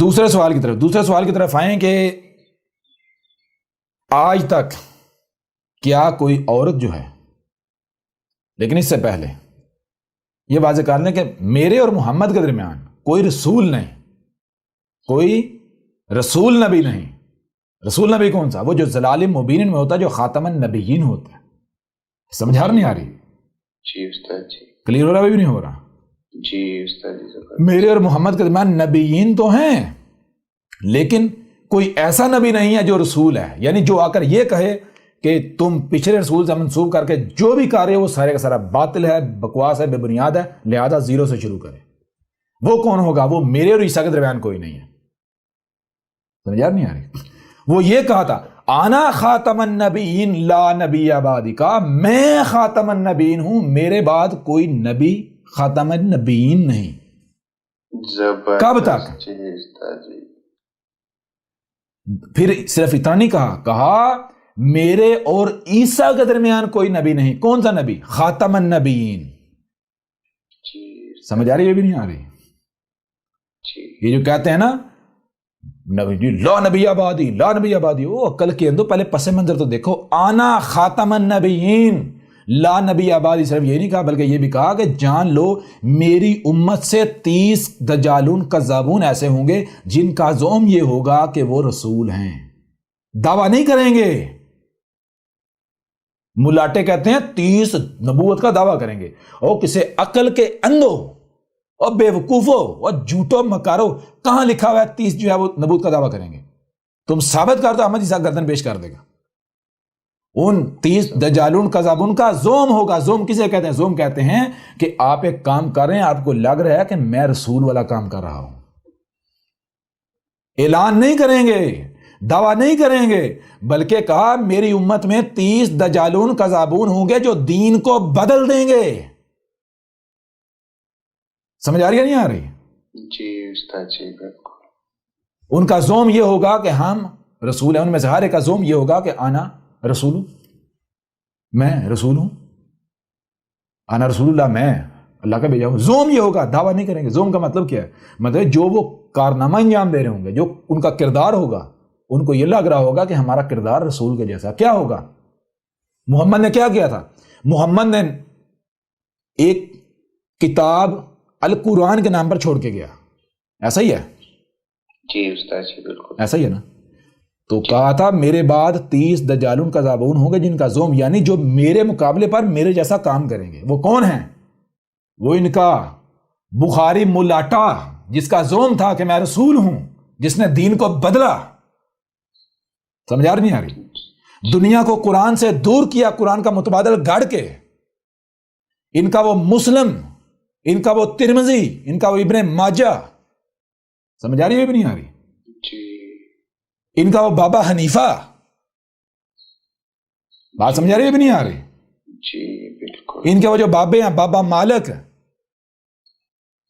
دوسرے سوال کی طرف آئیں کہ آج تک کیا کوئی عورت جو ہے، لیکن اس سے پہلے یہ واضح کر لیں کہ میرے اور محمد کے درمیان کوئی رسول نہیں، کوئی رسول نبی نہیں۔ رسول نبی کون سا؟ وہ جو ضلال مبین میں ہوتا ہے، جو خاتم النبیین ہوتا ہے۔ سمجھا نہیں آ رہی؟ جی استاد جی، کلیئر ہو رہا بھی نہیں ہو رہا؟ جی استاد جی، میرے اور محمد کے درمیان نبیین تو ہیں، لیکن کوئی ایسا نبی نہیں ہے جو رسول ہے، یعنی جو آ کر یہ کہے کہ تم پچھلے رسول سے منسوب کر کے جو بھی کر رہے ہو وہ سارے کا سارا باطل ہے، بکواس ہے، بے بنیاد ہے، لہذا زیرو سے شروع کرے۔ وہ کون ہوگا؟ وہ میرے اور عیسیٰ کے درمیان کوئی نہیں ہے۔ سمجھا نہیں آ رہی؟ وہ یہ کہا تھا آنا خاتم النبیین لا نبی بعدی، کا میں خاتم النبیین ہوں، میرے بعد کوئی نبی خاتم النبیین نہیں۔ کب تک؟ جی استاد جی، پھر صرف اتنا نہیں کہا میرے اور عیسیٰ کے درمیان کوئی نبی نہیں۔ کون سا نبی؟ خاتم النبیین۔ جی سمجھ آ رہی ہے بھی نہیں آ رہی؟ جی، یہ جو کہتے ہیں نا نبی لا نبی آبادی، لا نبی آبادی، وہ عقل کے اندر پہلے پس منظر تو دیکھو۔ آنا خاتم النبیین لا نبی آبادی، صرف یہ نہیں کہا بلکہ یہ بھی کہا کہ جان لو میری امت سے 30 دجالون کذابون ایسے ہوں گے جن کا زعم یہ ہوگا کہ وہ رسول ہیں۔ دعویٰ نہیں کریں گے، ملاٹے کہتے ہیں 30 نبوت کا دعویٰ کریں گے، اور کسی عقل کے اندھو اور بے وقوفو اور جھوٹو مکارو کہاں لکھا ہوا ہے 30 جو ہے وہ نبوت کا دعویٰ کریں گے؟ تم ثابت کر دو، احمد عیسیٰ گردن پیش کر دے گا۔ ان 30 دجالون کذابون کا زوم ہوگا۔ زوم کسے کہتے ہیں؟ زوم کہتے ہیں کہ آپ ایک کام کر رہے ہیں، آپ کو لگ رہا ہے کہ میں رسول والا کام کر رہا ہوں، اعلان نہیں کریں گے، دعویٰ نہیں کریں گے، بلکہ کہا میری امت میں 30 دجالون کذابون ہوں گے جو دین کو بدل دیں گے۔ سمجھ آ رہی ہے نہیں آ رہی؟ جی استاد جی، بالکل۔ ان کا زوم یہ ہوگا کہ ہم رسول ہیں، ان میں سے ہر ایک کا زوم یہ ہوگا کہ آنا رسول ہوں، میں رسول ہوں، آنا رسول اللہ، میں اللہ کا بھیجا ہوں۔ زوم یہ ہوگا، دعویٰ نہیں کریں گے۔ زوم کا مطلب کیا ہے؟ مطلب جو وہ کارنامہ انجام دے رہے ہوں گے، جو ان کا کردار ہوگا، ان کو یہ لگ رہا ہوگا کہ ہمارا کردار رسول کے جیسا۔ کیا ہوگا؟ محمد نے کیا کیا تھا؟ محمد نے ایک کتاب القرآن کے نام پر چھوڑ کے گیا، ایسا ہی ہے؟ جی استاد جی، بالکل ایسا ہی ہے نا؟ تو کہا تھا میرے بعد 30 دجالون کذابون ہوں گے جن کا زوم، یعنی جو میرے مقابلے پر میرے جیسا کام کریں گے۔ وہ کون ہیں؟ وہ ان کا بخاری ملاٹا جس کا زوم تھا کہ میں رسول ہوں، جس نے دین کو بدلا۔ سمجھا نہیں آ رہی؟ دنیا کو قرآن سے دور کیا، قرآن کا متبادل گاڑ کے۔ ان کا وہ مسلم، ان کا وہ ترمذی، ان کا وہ ابن ماجہ، سمجھ آ رہی ہے بھی نہیں آ رہی؟ جی، ان کا وہ بابا حنیفہ، بات سمجھ آ رہی ہے بھی نہیں آ رہی؟ جی بالکل۔ ان کے وہ جو بابے ہیں، بابا مالک،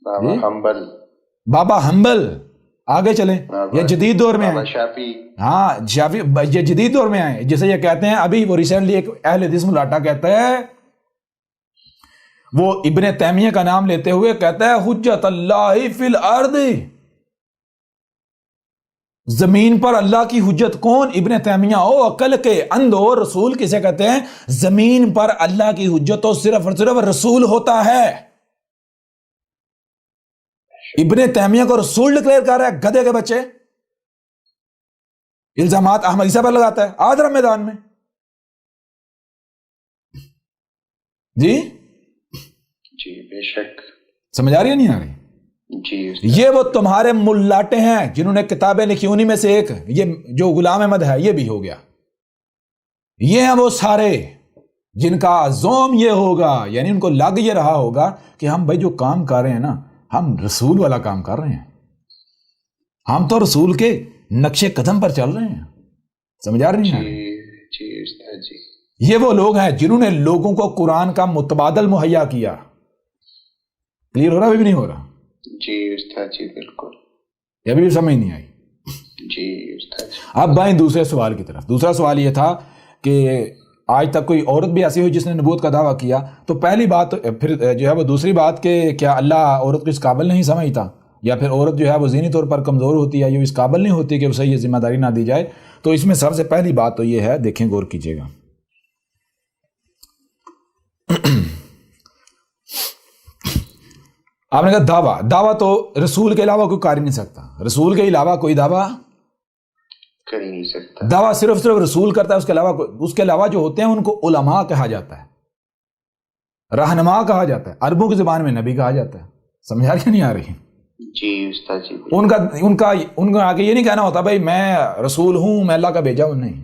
بابا حنبل، بابا حنبل، آگے چلیں، یہ جدید دور میں بابا ہیں۔ شافعی، ہاں شافعی، یہ جدید دور میں آئے، جسے یہ کہتے ہیں ابھی وہ ریسنٹلی ایک اہل حدیث ملاٹا کہتا ہے، وہ ابن تیمیہ کا نام لیتے ہوئے کہتا ہے حجت اللہ فی الارض، زمین پر اللہ کی حجت کون؟ ابن تیمیہ۔ او عقل کے اندھو، رسول کسے کہتے ہیں؟ زمین پر اللہ کی حجت تو صرف اور صرف رسول ہوتا ہے۔ ابن تیمیہ کو رسول ڈکلیئر کر رہا ہے، گدھے کے بچے۔ الزامات احمد عیسیٰ پر لگاتا ہے آدھر میدان میں۔ جی جی بے شک، سمجھ آ رہی ہے نہیں آ رہی؟ جی یہ وہ تمہارے ملاٹے ہیں جنہوں نے کتابیں لکھی، انہی میں سے ایک یہ جو غلام احمد ہے یہ بھی ہو گیا۔ یہ ہیں وہ سارے جن کا زوم یہ ہوگا، یعنی ان کو لگ یہ رہا ہوگا کہ ہم بھائی جو کام کر رہے ہیں نا، ہم رسول والا کام کر رہے ہیں، ہم تو رسول کے نقش قدم پر چل رہے ہیں۔ سمجھ آ رہی ہے؟ جی استاد جی، یہ وہ لوگ ہیں جنہوں نے لوگوں کو قرآن کا متبادل مہیا کیا۔ کلیئر ہو رہا بھی نہیں ہو رہا؟ جی استاد جی بالکل، یہ بھی سمجھ نہیں آئی؟ جی استاد جی۔ اب بائیں دوسرے سوال کی طرف۔ دوسرا سوال یہ تھا کہ آج تک کوئی عورت بھی ایسی ہوئی جس نے نبوت کا دعویٰ کیا؟ تو پہلی بات، پھر جو ہے وہ دوسری بات کہ کیا اللہ عورت کو اس قابل نہیں سمجھتا؟ یا پھر عورت جو ہے وہ ذہنی طور پر کمزور ہوتی ہے یا اس قابل نہیں ہوتی کہ اسے یہ ذمہ داری نہ دی جائے، تو اس میں سب سے پہلی بات تو یہ ہے، دیکھیں غور کیجیے گا، آپ نے کہا دعویٰ تو رسول کے علاوہ کوئی کر ہی نہیں سکتا، رسول کے علاوہ کوئی دعویٰ کر ہی نہیں سکتا، دعویٰ صرف رسول کرتا ہے، اس کے علاوہ جو ہوتے ہیں ان کو علماء کہا جاتا ہے، رہنما کہا جاتا ہے، عربوں کی زبان میں نبی کہا جاتا ہے، سمجھا کہ نہیں آ رہی؟ جی استاد جی، ان کا آگے یہ نہیں کہنا ہوتا بھائی میں رسول ہوں، میں اللہ کا بھیجا ہوں، نہیں،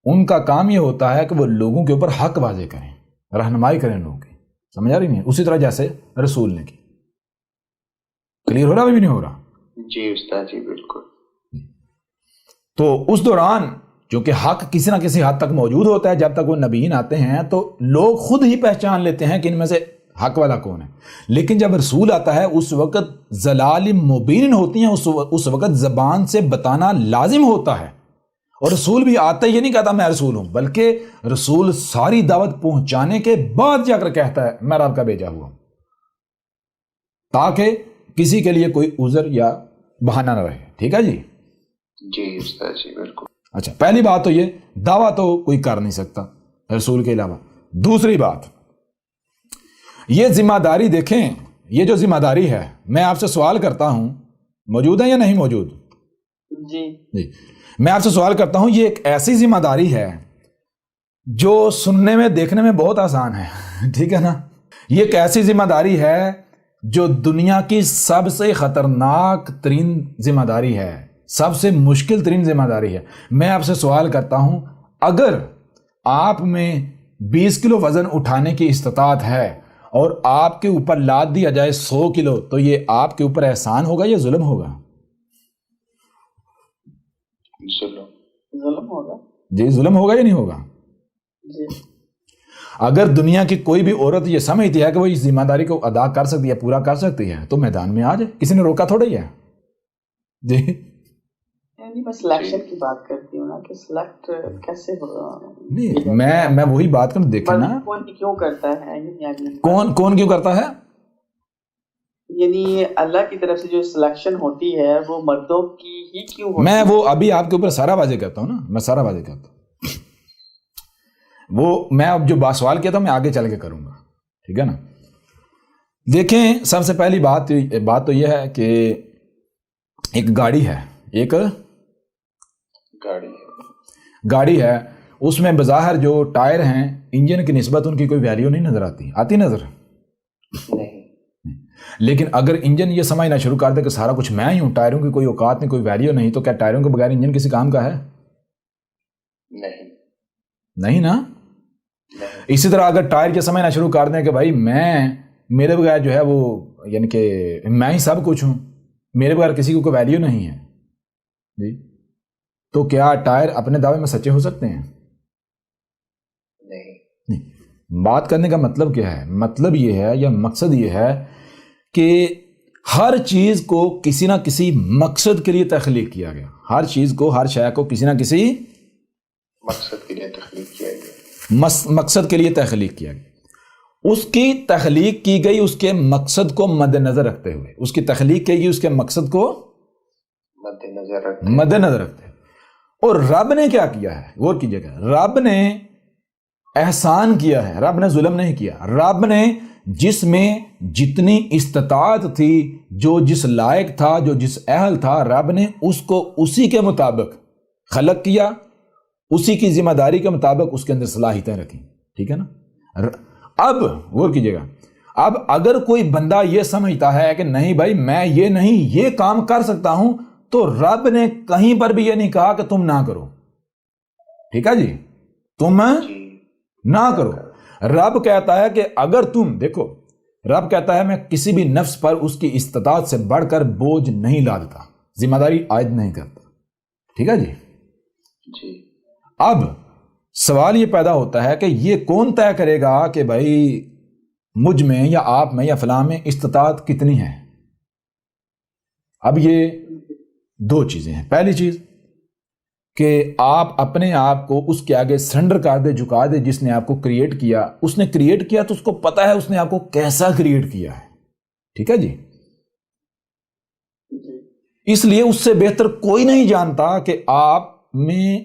ان کا کام یہ ہوتا ہے کہ وہ لوگوں کے اوپر حق واضح کریں، رہنمائی کریں لوگوں کی، سمجھا رہی نہیں؟ اسی طرح جیسے رسول نے کی، کلیئر ہو رہا بھی نہیں ہو رہا؟ جی استاد جی بالکل۔ تو اس دوران چونکہ حق کسی نہ کسی حد تک موجود ہوتا ہے، جب تک وہ نبیین آتے ہیں تو لوگ خود ہی پہچان لیتے ہیں کہ ان میں سے حق والا کون ہے، لیکن جب رسول آتا ہے اس وقت ضلال مبین ہوتی ہیں، اس وقت زبان سے بتانا لازم ہوتا ہے، اور رسول بھی آتا ہی یہ نہیں کہتا میں رسول ہوں، بلکہ رسول ساری دعوت پہنچانے کے بعد جا کر کہتا ہے میں رب کا بھیجا ہوا ہوں، تاکہ کسی کے لیے کوئی عذر یا بہانہ نہ رہے، ٹھیک ہے جی؟ جی استاد جی بالکل۔ اچھا، پہلی بات تو یہ دعویٰ تو کوئی کر نہیں سکتا رسول کے علاوہ۔ دوسری بات، یہ ذمہ داری دیکھیں، یہ جو ذمہ داری ہے، میں آپ سے سوال کرتا ہوں، موجود ہے یا نہیں موجود؟ جی میں آپ سے سوال کرتا ہوں، یہ ایک ایسی ذمہ داری ہے جو سننے میں دیکھنے میں بہت آسان ہے، ٹھیک ہے نا؟ یہ ایک ایسی ذمہ داری ہے جو دنیا کی سب سے خطرناک ترین ذمہ داری ہے، سب سے مشکل ترین ذمہ داری ہے۔ میں آپ سے سوال کرتا ہوں، اگر آپ میں 20 کلو وزن اٹھانے کی استطاعت ہے اور آپ کے اوپر لاد دیا جائے 100 کلو، تو یہ آپ کے اوپر احسان ہوگا یا ظلم ہوگا؟ ظلم ہوگا۔ جی ظلم ہوگا یا نہیں ہوگا؟ جی۔ اگر دنیا کی کوئی بھی عورت یہ سمجھتی ہے کہ وہ اس ذمہ داری کو ادا کر سکتی ہے، پورا کر سکتی ہے، تو میدان میں آ جائے، کسی نے روکا تھوڑا ہی ہے۔ جی میں سلیکشن کی بات کرتی ہوں نا کہ سلیکٹ کیسے ہوگا؟ نہیں، میں وہی بات کروں، دیکھیں نا کون کیوں کرتا ہے، کون کیوں کرتا ہے؟ یعنی اللہ کی طرف سے جو سلیکشن ہوتی ہے وہ مردوں کی ہی کیوں ہوتی ہے؟ میں وہ ابھی آپ کے اوپر سارا واضح کرتا ہوں نا، میں سارا واضح کرتا ہوں، وہ میں اب جو سوال کیا تھا میں آگے چل کے کروں گا، ٹھیک ہے نا؟ دیکھیں، سب سے پہلی بات تو یہ ہے کہ ایک گاڑی ہے، ایک گاڑی ہے، اس میں بظاہر جو ٹائر ہیں انجن کی نسبت ان کی کوئی ویلیو نہیں نظر آتی نظر نہیں، لیکن اگر انجن یہ سمجھنا شروع کر دے کہ سارا کچھ میں ہی ہوں، ٹائروں کی کوئی اوقات نہیں، کوئی ویلیو نہیں، تو کیا ٹائروں کے بغیر انجن کسی کام کا ہے؟ نہیں نا؟ اسی طرح اگر ٹائر یہ سمجھنا شروع کر دیں کہ بھائی میرے بغیر جو ہے وہ، یعنی کہ میں ہی سب کچھ ہوں، میرے بغیر کسی کو کوئی ویلیو نہیں ہے، جی، تو کیا ٹائر اپنے دعوے میں سچے ہو سکتے ہیں؟ نہیں۔ بات کرنے کا مطلب کیا ہے؟ مطلب یہ ہے یا مقصد یہ ہے کہ ہر چیز کو کسی نہ کسی مقصد کے لیے تخلیق کیا گیا، ہر چیز کو، ہر شے کو کسی نہ کسی مقصد کے لیے تخلیق کیا گیا، مقصد کے لیے تخلیق کیا گیا، اس کی تخلیق کی گئی اس کے مقصد کو مد نظر رکھتے ہوئے، اس کی تخلیق کی گئی اس کے مقصد کو مد نظر رکھتے ہوئے۔ اور رب نے کیا کیا ہے؟ غور کیجئے گا، رب نے احسان کیا ہے، رب نے ظلم نہیں کیا، رب نے جس میں جتنی استطاعت تھی، جو جس لائق تھا، جو جس اہل تھا، رب نے اس کو اسی کے مطابق خلق کیا، اسی کی ذمہ داری کے مطابق اس کے اندر صلاحیتیں رکھیں، ٹھیک ہے نا؟ اب غور کیجئے گا، اب اگر کوئی بندہ یہ سمجھتا ہے کہ نہیں بھائی میں یہ نہیں یہ کام کر سکتا ہوں، تو رب نے کہیں پر بھی یہ نہیں کہا کہ تم نہ کرو، ٹھیک ہے جی، تم نہ کرو۔ رب کہتا ہے کہ اگر تم دیکھو، رب کہتا ہے میں کسی بھی نفس پر اس کی استطاعت سے بڑھ کر بوجھ نہیں لادتا، ذمہ داری عائد نہیں کرتا، ٹھیک ہے جی۔ اب سوال یہ پیدا ہوتا ہے کہ یہ کون طے کرے گا کہ بھائی مجھ میں یا آپ میں یا فلاں میں استطاعت کتنی ہے؟ اب یہ دو چیزیں ہیں، پہلی چیز کہ آپ اپنے آپ کو اس کے آگے سرنڈر کر دے، جھکا دے، جس نے آپ کو کریٹ کیا، اس نے کریٹ کیا تو اس کو پتا ہے اس نے آپ کو کیسا کریٹ کیا ہے، ٹھیک ہے جی۔ اس لیے اس سے بہتر کوئی نہیں جانتا کہ آپ میں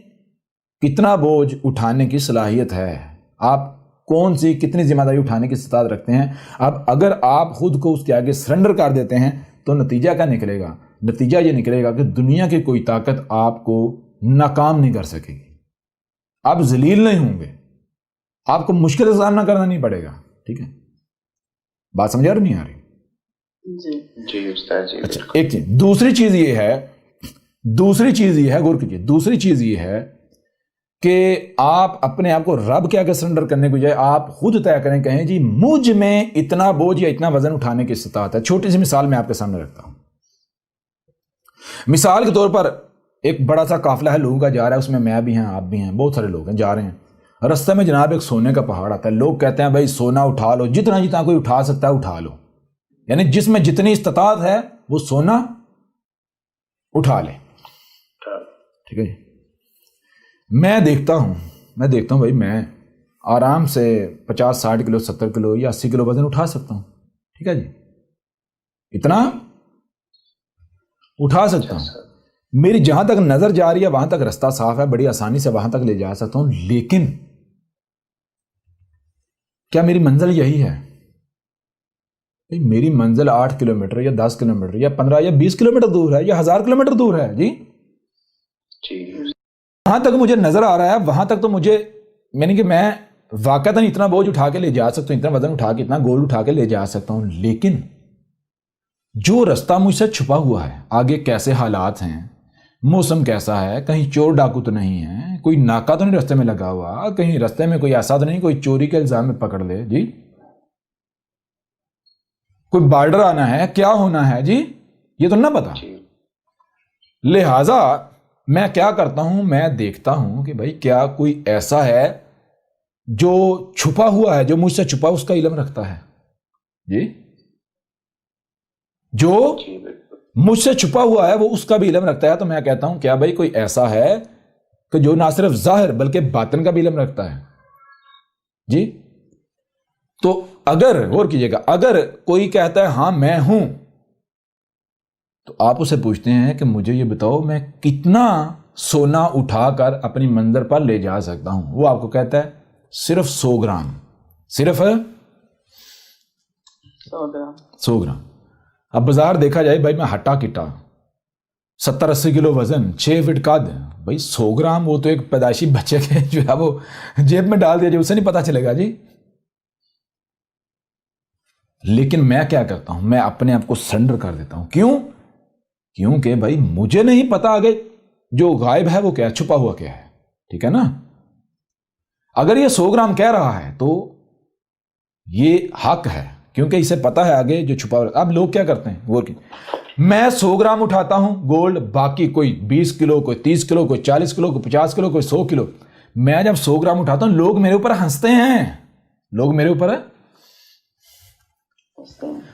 کتنا بوجھ اٹھانے کی صلاحیت ہے، آپ کون سی کتنی ذمہ داری اٹھانے کی استطاعت رکھتے ہیں۔ اب اگر آپ خود کو اس کے آگے سرنڈر کر دیتے ہیں تو نتیجہ کیا نکلے گا؟ نتیجہ یہ نکلے گا کہ دنیا کی کوئی طاقت آپ کو ناکام نہیں کر سکے گی، آپ ذلیل نہیں ہوں گے، آپ کو مشکل کا سامنا کرنا نہیں پڑے گا۔ ٹھیک ہے، بات سمجھ آ رہی نہیں آ رہی؟ جی استاد جی۔ اچھا، ایک چیز دوسری چیز یہ ہے غور کیجیے، دوسری چیز یہ ہے کہ آپ اپنے آپ کو رب کے آگے سرنڈر کرنے کو جائے آپ خود طے کریں، کہیں جی مجھ میں اتنا بوجھ یا اتنا وزن اٹھانے کی استطاعت ہے۔ چھوٹی سی مثال میں آپ کے سامنے رکھتا ہوں۔ مثال کے طور پر ایک بڑا سا قافلہ ہے لوگوں کا جا رہا ہے، اس میں میں بھی ہیں، آپ بھی ہیں، بہت سارے لوگ ہیں، جا رہے ہیں۔ رستے میں جناب ایک سونے کا پہاڑ آتا ہے، لوگ کہتے ہیں بھائی سونا اٹھا لو، جتنا کوئی اٹھا سکتا ہے اٹھا لو، یعنی جس میں جتنی استطاعت ہے وہ سونا اٹھا لے۔ ٹھیک ہے جی، میں دیکھتا ہوں بھائی میں آرام سے 50-60 کلو 70 کلو یا 80 کلو وزن اٹھا سکتا ہوں۔ ٹھیک ہے جی، اتنا اٹھا سکتا ہوں، میری جہاں تک نظر جا رہی ہے وہاں تک رستہ صاف ہے، بڑی آسانی سے وہاں تک لے جا سکتا ہوں۔ لیکن کیا میری منزل یہی ہے؟ میری منزل 8 کلومیٹر یا 10 کلومیٹر یا 15 یا 20 کلومیٹر دور ہے یا 1000 کلومیٹر دور ہے جی۔ وہاں تک مجھے نظر آ رہا ہے، وہاں تک تو مجھے یعنی کہ میں واقعتاً اتنا بوجھ اٹھا کے لے جا سکتا ہوں، اتنا وزن اٹھا کے، اتنا گولڈ اٹھا کے لے جا سکتا ہوں۔ لیکن جو رستہ مجھ سے چھپا ہوا ہے، آگے کیسے حالات ہیں، موسم کیسا ہے، کہیں چور ڈاکو تو نہیں ہے، کوئی ناکہ تو نہیں رستے میں لگا ہوا، کہیں رستے میں کوئی ایسا تو نہیں کوئی چوری کے الزام میں پکڑ لے جی، کوئی بارڈر آنا ہے، کیا ہونا ہے جی، یہ تو نہ پتا۔ لہذا میں کیا کرتا ہوں، میں دیکھتا ہوں کہ بھائی کیا کوئی ایسا ہے جو چھپا ہوا ہے، جو مجھ سے چھپا اس کا علم رکھتا ہے جی، جو مجھ سے چھپا ہوا ہے وہ اس کا بھی علم رکھتا ہے۔ تو میں کہتا ہوں کیا بھائی کوئی ایسا ہے کہ جو نہ صرف ظاہر بلکہ باطن کا بھی علم رکھتا ہے جی۔ تو اگر غور کیجئے گا، اگر کوئی کہتا ہے ہاں میں ہوں، تو آپ اسے پوچھتے ہیں کہ مجھے یہ بتاؤ میں کتنا سونا اٹھا کر اپنی منزل پر لے جا سکتا ہوں؟ وہ آپ کو کہتا ہے صرف 100 گرام، صرف 100 گرام۔ اب بازار دیکھا جائے بھائی میں ہٹا کٹا 70-80 کلو وزن، 6 فٹ قد، بھائی 100 گرام وہ تو ایک پیدائشی بچے کے جو ہے وہ جیب میں ڈال دیا جو اسے نہیں پتا چلے گا جی۔ لیکن میں کیا کرتا ہوں، میں اپنے آپ کو سرنڈر کر دیتا ہوں۔ کیونکہ بھائی مجھے نہیں پتا آگے جو غائب ہے وہ کیا ہے، چھپا ہوا کیا ہے۔ ٹھیک ہے نا، اگر یہ 100 گرام کہہ رہا ہے تو یہ حق ہے، کیونکہ اسے پتا ہے آگے جو چھپا ہوا۔ اب لوگ کیا کرتے ہیں، وہ میں 100 گرام اٹھاتا ہوں گولڈ، باقی کوئی 20 کلو، کوئی 30 کلو، کوئی 40 کلو، کوئی 50 کلو، کوئی 100 کلو۔ میں جب 100 گرام اٹھاتا ہوں لوگ میرے اوپر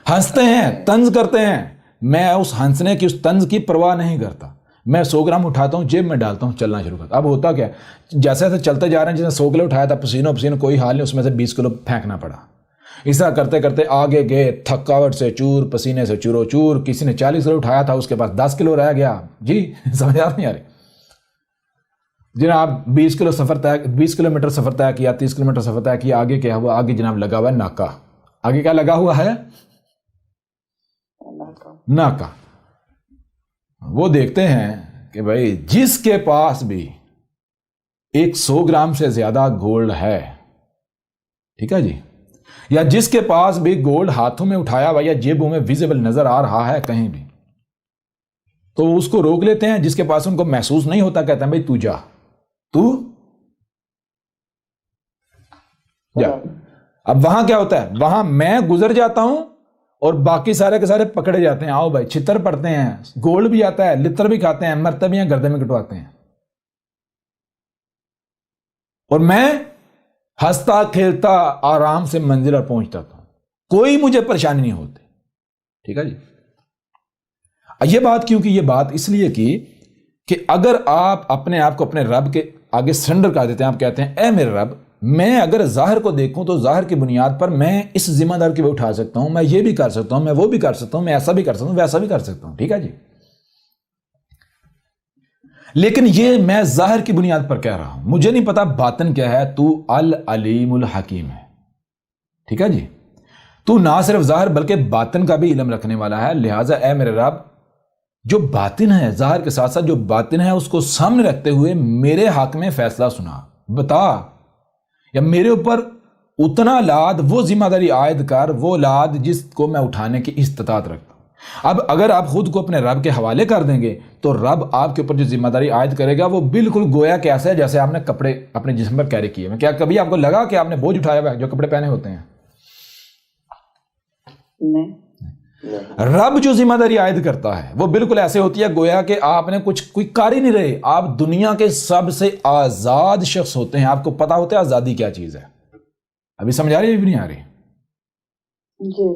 ہنستے ہیں، طنز کرتے ہیں۔ میں اس ہنسنے کی، اس طنز کی پرواہ نہیں کرتا۔ میں 100 گرام اٹھاتا ہوں، جیب میں ڈالتا ہوں، چلنا شروع کرتا۔ اب ہوتا کیا، جیسے چلتے جا رہے ہیں، جس نے 100 کلو اٹھایا تھا پسینوں کوئی حال نہیں، اس میں سے 20 کلو پھینکنا پڑا۔ اس طرح کرتے کرتے آگے گئے، تھکاوٹ سے چور، پسینے سے چورو چور۔ کسی نے 40 کلو اٹھایا تھا، اس کے پاس 10 کلو رہ گیا جی۔ سمجھ نہیں آ رہی جناب؟ 20 کلومیٹر سفر طے کیا، 30 کلومیٹر سفر طے کیا، آگے کیا ہوا؟ آگے جناب لگا ہوا ہے ناکہ۔ آگے کیا لگا ہوا ہے؟ ناکہ۔ وہ دیکھتے ہیں کہ بھائی جس کے پاس بھی 100 گرام سے زیادہ گولڈ ہے، ٹھیک ہے جی، یا جس کے پاس بھی گولڈ ہاتھوں میں اٹھایا ہوا یا جیبوں میں ویزیبل نظر آ رہا ہے کہیں بھی، تو اس کو روک لیتے ہیں۔ جس کے پاس ان کو محسوس نہیں ہوتا کہتے ہیں بھائی تو جا۔ اب وہاں کیا ہوتا ہے، وہاں میں گزر جاتا ہوں اور باقی سارے کے سارے پکڑے جاتے ہیں۔ آؤ بھائی، چھتر پڑتے ہیں، گولڈ بھی آتا ہے، لتر بھی کھاتے ہیں، مرتے بھی ہیں، گردے میں کٹواتے ہیں، اور میں ہنستا کھیلتا آرام سے منزل پر پہنچتا تھا، کوئی مجھے پریشانی نہیں ہوتی۔ ٹھیک ہے جی، یہ بات کیوں کی؟ یہ بات اس لیے کی کہ اگر آپ اپنے آپ کو اپنے رب کے آگے سرنڈر کر دیتے ہیں، آپ کہتے ہیں اے میرے رب، میں اگر ظاہر کو دیکھوں تو ظاہر کی بنیاد پر میں اس ذمہ دار کی بھی اٹھا سکتا ہوں، میں یہ بھی کر سکتا ہوں، میں وہ بھی کر سکتا ہوں، میں ایسا بھی کر سکتا ہوں، ویسا بھی کر سکتا ہوں۔ ٹھیک ہے جی، لیکن یہ میں ظاہر کی بنیاد پر کہہ رہا ہوں, مجھے نہیں پتا باطن کیا ہے. تو العلیم الحکیم ہے, ٹھیک ہے جی. تو نہ صرف ظاہر بلکہ باطن کا بھی علم رکھنے والا ہے. لہٰذا اے میرے رب, جو باطن ہے, ظاہر کے ساتھ ساتھ جو باطن ہے اس کو سامنے رکھتے ہوئے میرے حق میں فیصلہ سنا, بتا, یا میرے اوپر اتنا لاد, وہ ذمہ داری عائد کر, وہ لاد جس کو میں اٹھانے کی استطاعت رکھتا ہوں. اب اگر آپ خود کو اپنے رب کے حوالے کر دیں گے تو رب آپ کے اوپر جو ذمہ داری عائد کرے گا وہ بالکل گویا کہ ایسا ہے جیسے آپ نے کپڑے اپنے جسم پر کیری کیے ہیں. کیا کبھی آپ کو لگا کہ آپ نے بوجھ اٹھایا ہوا ہے جو کپڑے پہنے ہوتے ہیں؟ نہیں. رب جو ذمہ داری عائد کرتا ہے وہ بالکل ایسے ہوتی ہے گویا کہ آپ نے کوئی کر ہی نہیں رہے, آپ دنیا کے سب سے آزاد شخص ہوتے ہیں. آپ کو پتا ہوتا ہے آزادی کیا چیز ہے. ابھی سمجھ آ رہی ہے بھی نہیں آ رہی؟ جی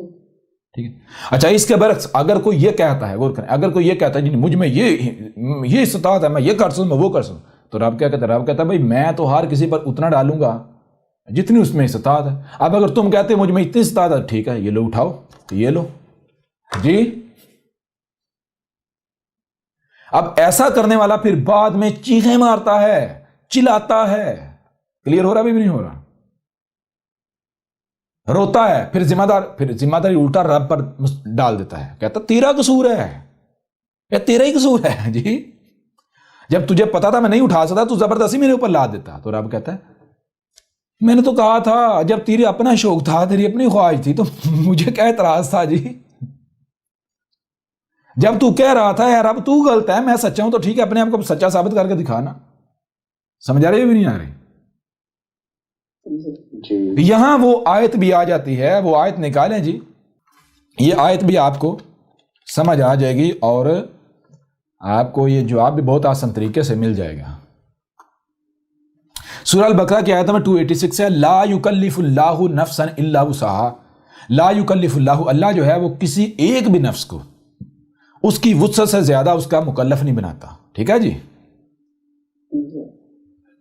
ٹھیک ہے. اچھا, اس کے برعکس اگر کوئی یہ کہتا ہے, غور کریں, اگر کوئی یہ کہتا ہے جی مجھ میں یہ استطاعت ہے, میں یہ کر سکوں, میں وہ کر سکوں, تو رب کیا کہتا ہے؟ رب کہتا ہے بھائی میں تو ہر کسی پر اتنا ڈالوں گا جتنی اس میں استطاعت ہے. اب اگر تم کہتے مجھ میں اتنی استطاعت ہے, ٹھیک ہے, یہ لو اٹھاؤ, تو یہ لو جی. اب ایسا کرنے والا پھر بعد میں چیخیں مارتا ہے, چلاتا ہے. کلیئر ہو رہا بھی نہیں ہو رہا؟ روتا ہے, پھر ذمہ داری الٹا رب پر ڈال دیتا ہے, کہتا تیرا قصور ہے, یا تیرا ہی قصور ہے جی. جب تجھے پتا تھا میں نہیں اٹھا سکتا تو زبردستی میرے اوپر لا دیتا. تو رب کہتا ہے میں نے تو کہا تھا, جب تیری اپنا شوق تھا, تیری اپنی خواہش تھی, تو مجھے کیا اعتراض تھا جی. جب تو کہہ رہا تھا یار اب تو غلط ہے, میں سچا ہوں, تو ٹھیک ہے, اپنے آپ کو سچا ثابت کر کے دکھانا. سمجھ آ رہی ہے بھی نہیں آ رہی؟ یہاں وہ آیت بھی آ جاتی ہے, وہ آیت نکالیں جی, یہ آیت بھی آپ کو سمجھ آ جائے گی اور آپ کو یہ جواب بھی بہت آسان طریقے سے مل جائے گا. سورہ البقرہ کی آیت نمبر 286 ہے, لا یکلف اللہ نفسا الا وسعہا. لا یکلف اللہ, اللہ جو ہے وہ کسی ایک بھی نفس کو اس کی وسعت سے زیادہ اس کا مکلف نہیں بناتا. ٹھیک ہے جی.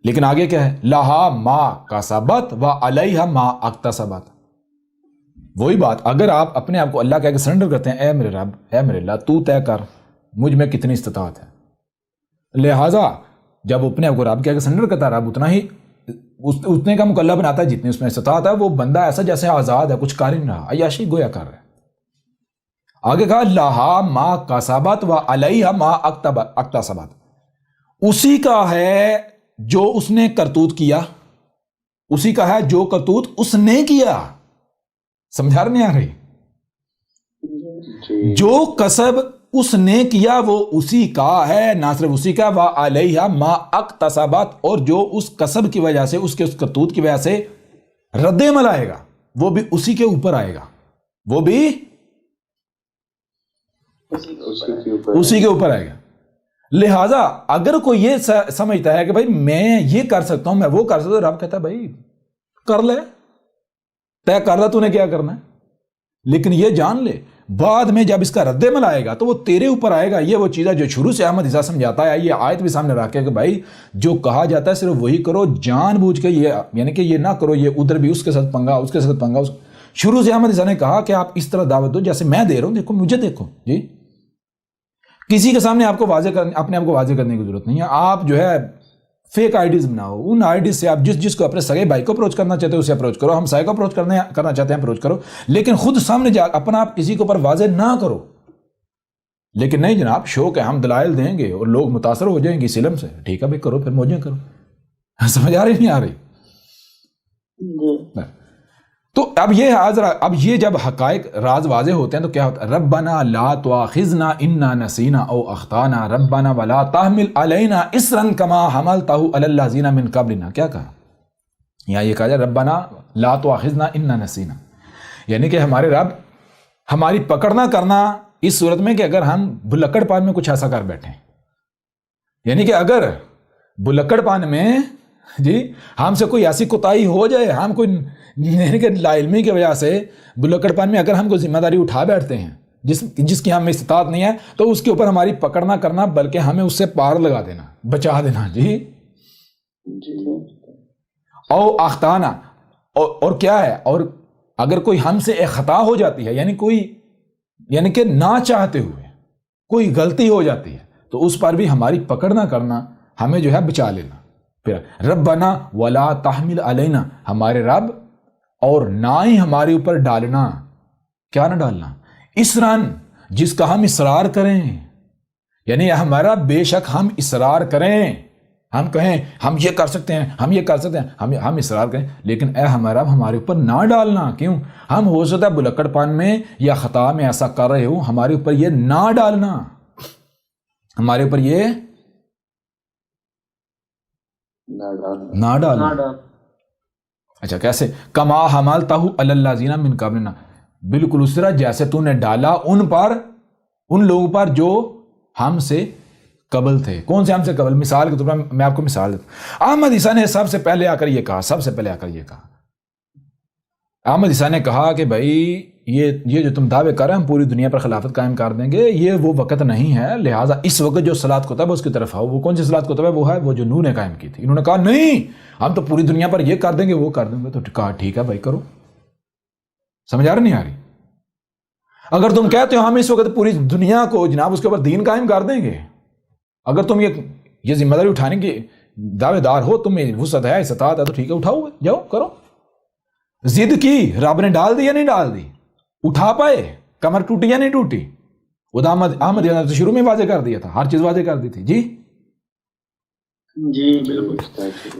لیکن آگے کیا ہے؟ لہا ما کسبت و علیہا ما اکتسبت. وہی بات, اگر آپ اپنے آپ کو اللہ کہہ کے سرنڈر کرتے ہیں, اے میرے رب, اے میرے اللہ, تو طے کر مجھ میں کتنی استطاعت ہے. لہذا جب اپنے آپ کو رب کہہ کے سرنڈر کرتا ہے, رب اتنے کا مکلف بناتا ہے جتنی اس میں استطاعت ہے. وہ بندہ ایسا جیسے آزاد ہے, کچھ کر ہی نہیں رہا, عیاشی گویا کر رہا ہے. آگے کہا لہا ما کسبت و علیہا ما اکتسبت. اسی کا ہے جو اس نے کرتوت کیا, اسی کا ہے جو کرتوت اس نے کیا. سمجھا نہیں آ رہی؟ جو کسب اس نے کیا وہ اسی کا ہے, نہ صرف اسی کا, وَعَلَيْهَا مَا اَكْتَسَبَتْ, اور جو اس کسب کی وجہ سے, اس کے اس کرتوت کی وجہ سے رد عمل آئے گا وہ بھی اسی کے اوپر آئے گا, وہ بھی اسی کے اوپر آئے گا. لہذا اگر کوئی یہ سمجھتا ہے کہ بھائی میں یہ کر سکتا ہوں, میں وہ کر سکتا ہوں, رب کہتا ہے بھائی کر لے, طے کر لے تو نے کیا کرنا ہے. لیکن یہ جان لے بعد میں جب اس کا رد عمل آئے گا تو وہ تیرے اوپر آئے گا. یہ وہ چیز ہے جو شروع سے احمد عیسیٰ سمجھاتا ہے. یہ آیت بھی سامنے رکھ کے کہ بھائی جو کہا جاتا ہے صرف وہی کرو, جان بوجھ کے یہ یعنی کہ یہ نہ کرو یہ ادھر بھی اس کے ساتھ پنگا, اس کے ساتھ پنگا. شروع سے احمد عیسیٰ نے کہا کہ آپ اس طرح دعوت دو جیسے میں دے رہا ہوں, دیکھو مجھے دیکھو جی. کسی کے سامنے آپ کو اپنے آپ کو واضح کرنے کی ضرورت نہیں ہے. آپ جو ہے فیک آئیڈیز بناؤ, ان آئیڈیز سے آپ جس کو اپنے سگے بھائی کو اپروچ کرنا چاہتے ہو اسے اپروچ کرو, ہم سائے کو اپروچ کرنا چاہتے ہیں اپروچ کرو, لیکن خود سامنے جا اپنا آپ کسی کے اوپر واضح نہ کرو. لیکن نہیں جناب شوق ہے, ہم دلائل دیں گے اور لوگ متاثر ہو جائیں گے اس علم سے, ٹھیک ہے بھائی کرو, پھر موجیں کرو. سمجھ آ رہی نہیں آ رہی؟ تو اب یہ جب حقائق راز واضح ہوتے ہیں تو کیا ہوتا ہے؟ ربنا لا تؤاخذنا انا نسینا او اخطانا ربنا ولا تحمل علینا اصرا کما حملتہ علی الذین من قبلنا. کیا کہا یہاں؟ یہ کہا جائے ربنا لا تؤاخذنا انا نسینا, یعنی کہ ہمارے رب ہماری پکڑنا کرنا اس صورت میں کہ اگر ہم بلکڑ پان میں کچھ ایسا کر بیٹھیں, یعنی کہ اگر بلکڑ پان میں جی ہم سے کوئی ایسی کوتاہی ہو جائے, ہم کوئی یعنی کہ لا علمی کی وجہ سے بلکڑ پان میں اگر ہم کوئی ذمہ داری اٹھا بیٹھتے ہیں جس کی ہم میں استطاعت نہیں ہے, تو اس کے اوپر ہماری پکڑنا کرنا بلکہ ہمیں اس سے پار لگا دینا, بچا دینا جی. او اختانا, اور کیا ہے, اور اگر کوئی ہم سے ایک خطا ہو جاتی ہے, یعنی کہ نہ چاہتے ہوئے کوئی غلطی ہو جاتی ہے, تو اس پر بھی ہماری پکڑ نہ کرنا، ہمیں جو ہے بچا لینا. پھر ربنا ولا تحمل علینا، ہمارے رب اور نہ ہی ہمارے اوپر ڈالنا، کیا نہ ڈالنا، اسرن، جس کا ہم اصرار کریں. یعنی ہمارا بے شک ہم اصرار کریں، ہم کہیں ہم یہ کر سکتے ہیں، ہم یہ کر سکتے ہیں، ہم اصرار کریں، لیکن اے ہمارا رب ہمارے اوپر نہ ڈالنا. کیوں؟ ہم ہو سکتا ہے بلکڑ پن میں یا خطا میں ایسا کر رہے ہو، ہمارے اوپر یہ نہ ڈالنا، ہمارے اوپر یہ نہ ڈالنا. اچھا کیسے؟ کما حملتہ علی الذین من قبلنا، بالکل اس طرح جیسے تو نے ڈالا ان پر، ان لوگوں پر جو ہم سے قبل تھے. کون سے ہم سے قبل؟ مثال کے طور پر میں آپ کو مثال دیتا ہوں. احمد عیسیٰ نے سب سے پہلے آ کر یہ کہا، احمد عیسیٰ نے کہا کہ بھائی یہ جو تم دعوے کر رہے ہیں ہم پوری دنیا پر خلافت قائم کر دیں گے، یہ وہ وقت نہیں ہے، لہٰذا اس وقت جو صلاۃ کتب ہے اس کی طرف آؤ. وہ کون سی صلاۃ کتب ہے؟ وہ ہے وہ جو نوح نے قائم کی تھی. انہوں نے کہا نہیں، ہم تو پوری دنیا پر یہ کر دیں گے وہ کر دیں گے. تو کہا ٹھیک ہے بھائی کرو. سمجھ آ رہی نہیں آ رہی؟ اگر تم کہتے ہو ہم اس وقت پوری دنیا کو جناب اس کے اوپر دین قائم کر دیں گے، اگر تم یہ ذمہ داری اٹھانے کی دعوے دار ہو، تمہیں وسعت ہے، استطاعت ہے، تو ٹھیک ہے اٹھاؤ، جاؤ کرو. ضد کی، رب نے ڈال دی یا نہیں ڈال دی؟ اٹھا پائے؟ کمر ٹوٹی یا نہیں ٹوٹی؟ وہ احمد تو شروع میں واضح کر دیا تھا، ہر چیز واضح کر دی تھی. جی بالکل.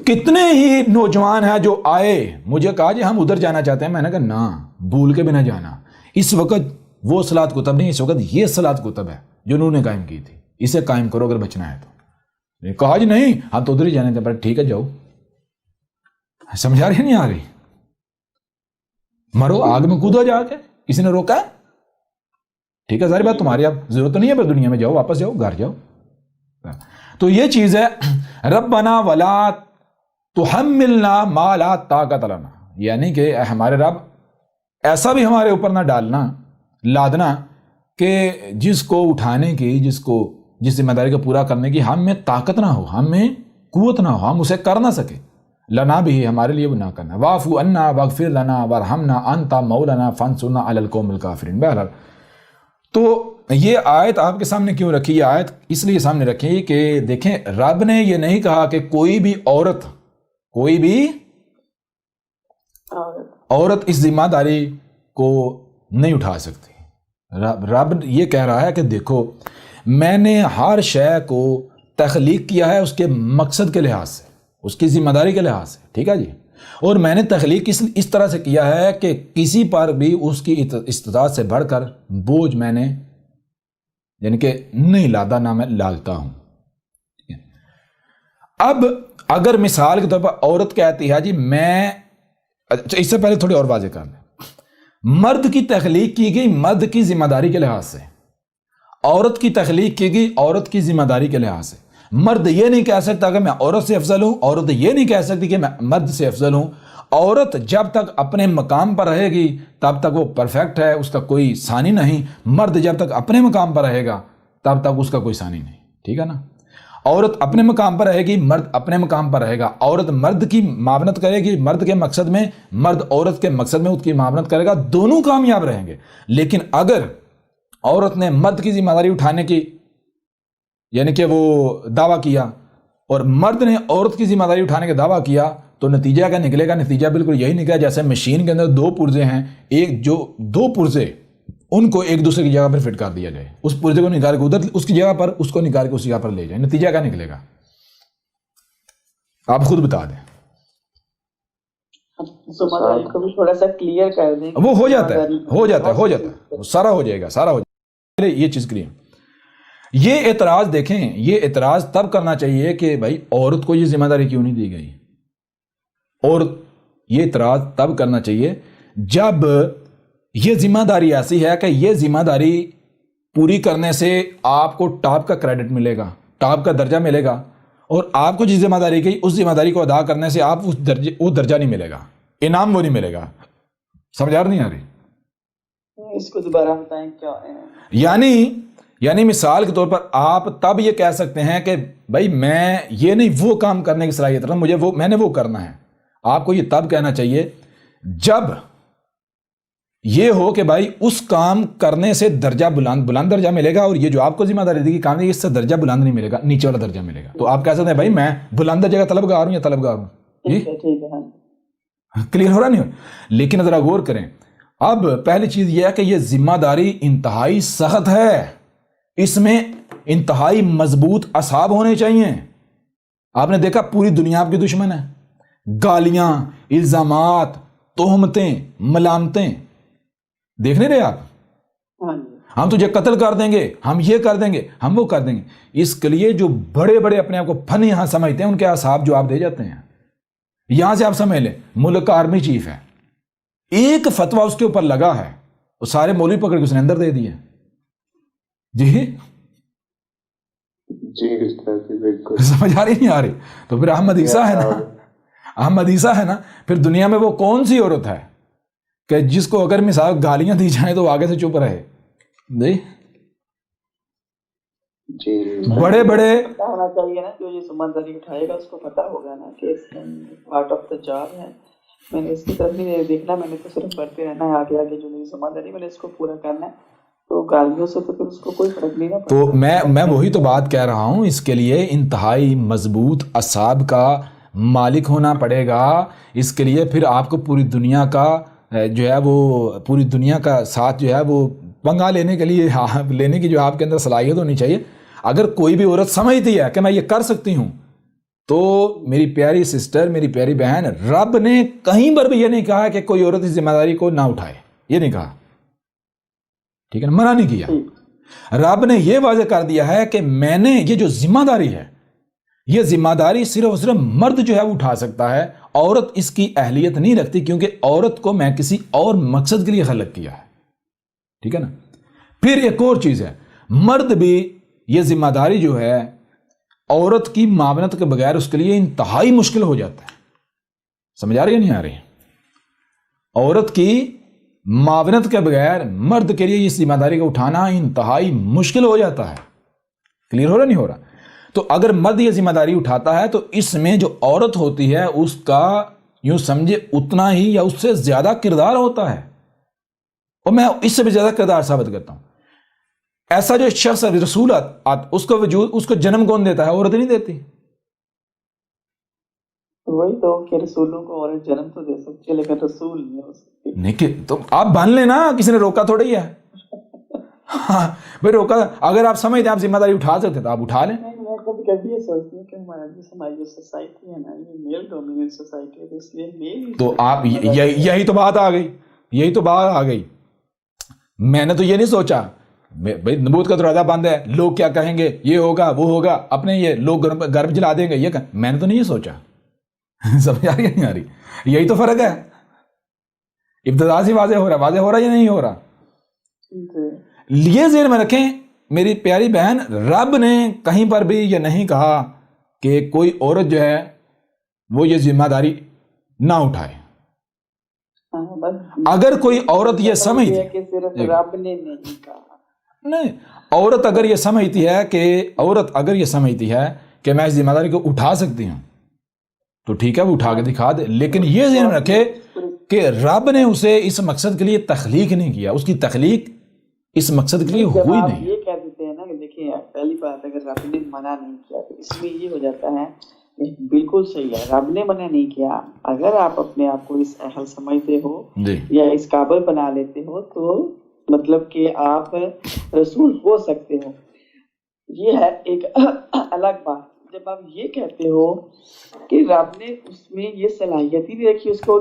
کتنے ہی نوجوان ہیں جو آئے، مجھے کہا جی ہم ادھر جانا چاہتے ہیں، میں نے کہا نا، بھول کے بھی نہ جانا. اس وقت وہ صلاۃ کتب نہیں، اس وقت یہ صلاۃ کتب ہے جو انہوں نے قائم کی تھی، اسے قائم کرو اگر بچنا ہے تو. کہا جی نہیں ہم تو ادھر ہی جانے تھے، پر ٹھیک ہے جاؤ. سمجھا رہی نہیں آ رہی؟ مرو آگ میں کودو جا کے، کسی نے روکا ہے؟ ٹھیک ہے ظاہر بات تمہاری اب ضرورت تو نہیں ہے، پر دنیا میں جاؤ، واپس جاؤ، گھر جاؤ. تو یہ چیز ہے ربنا ولا تحملنا ما لا طاقت لنا، یعنی کہ ہمارے رب ایسا بھی ہمارے اوپر نہ ڈالنا، لادنا کہ جس کو اٹھانے کی، جس ذمہ داری کو پورا کرنے کی ہم میں طاقت نہ ہو، ہم میں قوت نہ ہو، ہم اسے کر نہ سکے. لنا بھی ہمارے لیے وہ نہ کرنا. واعف عنا واغفر لنا وارحمنا انت مولانا فانصرنا علی القوم الکافرین. بہرحال تو یہ آیت آپ کے سامنے کیوں رکھی؟ یہ آیت اس لیے سامنے رکھی کہ دیکھیں رب نے یہ نہیں کہا کہ کوئی بھی عورت اس ذمہ داری کو نہیں اٹھا سکتی. رب یہ کہہ رہا ہے کہ دیکھو میں نے ہر شے کو تخلیق کیا ہے اس کے مقصد کے لحاظ سے، اس کی ذمہ داری کے لحاظ سے، ٹھیک ہے جی. اور میں نے تخلیق اس طرح سے کیا ہے کہ کسی پر بھی اس کی استطاعت سے بڑھ کر بوجھ میں نے یعنی کہ نہیں لادا، نہ میں لاتا ہوں. اب اگر مثال کے طور پر عورت کہتی ہے جی میں، اس سے پہلے تھوڑی اور واضح کر لیں، مرد کی تخلیق کی گئی مرد کی ذمہ داری کے لحاظ سے، عورت کی تخلیق کی گئی عورت کی ذمہ داری کے لحاظ سے. مرد یہ نہیں کہہ سکتا کہ میں عورت سے افضل ہوں، عورت یہ نہیں کہہ سکتی کہ میں مرد سے افضل ہوں. عورت جب تک اپنے مقام پر رہے گی تب تک وہ پرفیکٹ ہے، اس کا کوئی ثانی نہیں. مرد جب تک اپنے مقام پر رہے گا تب تک اس کا کوئی ثانی نہیں، ٹھیک ہے نا. عورت اپنے مقام پر رہے گی، مرد اپنے مقام پر رہے گا. عورت مرد کی معاونت کرے گی مرد کے مقصد میں، مرد عورت کے مقصد میں اس کی معاونت کرے گا، دونوں کامیاب رہیں گے. لیکن اگر عورت نے مرد کی ذمہ داری اٹھانے کی یعنی کہ وہ دعویٰ کیا اور مرد نے عورت کی ذمہ داری اٹھانے کا دعویٰ کیا تو نتیجہ کیا نکلے گا؟ نتیجہ بالکل یہی نکلا جیسے مشین کے اندر دو پرزے ہیں، ایک جو دو پرزے ان کو ایک دوسرے کی جگہ پر فٹ کر دیا جائے، اس پرزے کو نکال کے ادھر اس کی جگہ پر، اس کو نکال کے اس جگہ پر لے جائے، نتیجہ کیا نکلے گا؟ آپ خود بتا دیں. تھوڑا سا کلیئر کر دیں. وہ ہو جاتا ہے سارا ہو جائے گا. یہ چیز کلیئر. یہ اعتراض دیکھیں، یہ اعتراض تب کرنا چاہیے کہ بھائی عورت کو یہ ذمہ داری کیوں نہیں دی گئی، اور یہ اعتراض تب کرنا چاہیے جب یہ ذمہ داری ایسی ہے کہ یہ ذمہ داری پوری کرنے سے آپ کو ٹاپ کا کریڈٹ ملے گا، ٹاپ کا درجہ ملے گا، اور آپ کو جس ذمہ داری کی اس ذمہ داری کو ادا کرنے سے آپ وہ درجہ نہیں ملے گا، انعام وہ نہیں ملے گا. سمجھ آ رہی نہیں آ رہی؟ اس کو دوبارہ بتائیں کیا ہے. یعنی مثال کے طور پر آپ تب یہ کہہ سکتے ہیں کہ بھائی میں یہ نہیں وہ کام کرنے کی صلاحیت رکھتا ہوں، میں نے وہ کرنا ہے. آپ کو یہ تب کہنا چاہیے جب یہ ہو کہ بھائی اس کام کرنے سے درجہ بلند درجہ ملے گا، اور یہ جو آپ کو ذمہ داری دی گئی کام ہے اس سے درجہ بلند نہیں ملے گا، نیچے والا درجہ ملے گا. تو آپ کہہ سکتے ہیں بھائی میں بلند درجے کا طلبگار ہوں یا طلبگار ہوں. جی کلیئر ہو رہا نہیں ہو؟ لیکن ذرا غور کریں. اب پہلی چیز یہ ہے کہ یہ ذمہ داری انتہائی سخت ہے، اس میں انتہائی مضبوط اعصاب ہونے چاہیے. آپ نے دیکھا پوری دنیا آپ کی دشمن ہے، گالیاں، الزامات، تہمتیں، ملامتیں، دیکھ نہیں رہے آپ؟ ہم تجھے قتل کر دیں گے، ہم یہ کر دیں گے، ہم وہ کر دیں گے. اس کے لیے جو بڑے بڑے اپنے آپ کو فن یہاں سمجھتے ہیں ان کے اعصاب جو آپ دے جاتے ہیں. یہاں سے آپ سمجھ لیں ملک کا آرمی چیف ہے، ایک فتویٰ اس کے اوپر لگا ہے، وہ سارے مولوی پکڑ کے اس نے اندر دے دیے. جی سمجھ آ رہی نہیں آ رہی؟ تو پھر احمد عیسیٰ ہے نا، احمد عیسیٰ ہے نا، پھر دنیا میں وہ کون سی عورت ہے کہ جس کو اگر مثال گالیاں دی جائیں تو آگے سے چپ رہے؟ جی بڑے بڑے ہونا چاہیے نا، جو یہ سمندری اٹھائے گا اس کو پتا ہوگا نا کہ پارٹ آف دا جاب ہے. میں نے اس کی طرف نہیں دیکھنا، میں نے تو صرف پڑھتے رہنا ہے آگے آگے جو میری سمندری میں نے اس کو پورا کرنا ہے. تو گالیوں سے تو پھر اس کو کوئی فرق نہیں پڑتا. تو میں وہی تو بات کہہ رہا ہوں، اس کے لیے انتہائی مضبوط اعصاب کا مالک ہونا پڑے گا. اس کے لیے پھر آپ کو پوری دنیا کا جو ہے وہ پوری دنیا کا ساتھ جو ہے وہ پنگا لینے کے لیے لینے کی جو آپ کے اندر صلاحیت ہونی چاہیے. اگر کوئی بھی عورت سمجھتی ہے کہ میں یہ کر سکتی ہوں تو میری پیاری سسٹر، میری پیاری بہن، رب نے کہیں پر بھی یہ نہیں کہا کہ کوئی عورت اس ذمہ داری کو نہ اٹھائے، یہ نہیں کہا، ٹھیک ہے نا، منع نہیں کیا. رب نے یہ واضح کر دیا ہے کہ میں نے یہ جو ذمہ داری ہے، یہ ذمہ داری صرف اور صرف مرد جو ہے وہ اٹھا سکتا ہے، عورت اس کی اہلیت نہیں رکھتی، کیونکہ عورت کو میں کسی اور مقصد کے لیے خلق کیا ہے. ٹھیک ہے نا. پھر ایک اور چیز ہے، مرد بھی یہ ذمہ داری جو ہے عورت کی معاونت کے بغیر اس کے لیے انتہائی مشکل ہو جاتا ہے. سمجھ آ رہی ہے نہیں آ رہی؟ عورت کی معاونت کے بغیر مرد کے لیے اس ذمہ داری کو اٹھانا انتہائی مشکل ہو جاتا ہے. کلیئر ہو رہا نہیں ہو رہا؟ تو اگر مرد یہ ذمہ داری اٹھاتا ہے تو اس میں جو عورت ہوتی ہے اس کا یوں سمجھے اتنا ہی یا اس سے زیادہ کردار ہوتا ہے، اور میں اس سے بھی زیادہ کردار ثابت کرتا ہوں. ایسا جو شخص رسول اس کو وجود، اس کو جنم کون دیتا ہے؟ عورت نہیں دیتی. وہی تو کہ رسولوں کو عورت جنم تو دے سکتی ہے لیکن رسول نہیں ہو سکتی. نہیں تو آپ بن لینا، کسی نے روکا تھوڑی ہے. ہاں بھائی روکا، اگر آپ سمجھتے ہیں آپ ذمہ داری اٹھا سکتے تو آپ اٹھا لیں. میں کبھی کبھی یہ سوچتی ہوں کہ ہماری جو سوسائٹی ہے نا، یہ میل ڈومیننٹ سوسائٹی ہے، اس لیے میل تو آپ یہی تو بات آ گئی، یہی تو بات آ گئی. میں نے تو یہ نہیں سوچا بھائی نبوت کا دروازہ بند ہے، لوگ کیا کہیں گے، یہ ہوگا وہ ہوگا، اپنے یہ لوگ گرب جلا دیں گے، یہ میں نے تو نہیں یہ سوچا. سمجھ آ رہی نہیں آ رہی؟ یہی تو فرق ہے. ابتدا سے واضح ہو رہا یا نہیں ہو رہا؟ یہ ذہن میں رکھیں میری پیاری بہن، رب نے کہیں پر بھی یہ نہیں کہا کہ کوئی عورت جو ہے وہ یہ ذمہ داری نہ اٹھائے. اگر کوئی عورت یہ سمجھتی ہے کہ صرف رب نے نہیں کہا، نہیں، عورت اگر یہ سمجھتی ہے کہ میں اس ذمہ داری کو اٹھا سکتی ہوں تو ٹھیک ہے، وہ اٹھا کے دکھا دے. لیکن یہ ذہن رکھے کہ رب نے اسے اس مقصد کے لیے تخلیق نہیں کیا، اس کی تخلیق اس مقصد کے لیے ہوئی نہیں. یہ کہہ دیتے ہیں نا کہ دیکھیں پہلی بات، اگر رب نے منع نہیں کیا تو اس میں یہ ہو جاتا ہے بالکل صحیح ہے، رب نے منع نہیں کیا. اگر آپ اپنے آپ کو اس اہل سمجھتے ہو یا اس قابل بنا لیتے ہو تو مطلب کہ آپ رسول ہو سکتے ہو. یہ ہے ایک الگ بات. جب آپ یہ کہتے ہو کہ رب نے اس میں یہ صلاحیت ہی نہیں رکھی، اس کو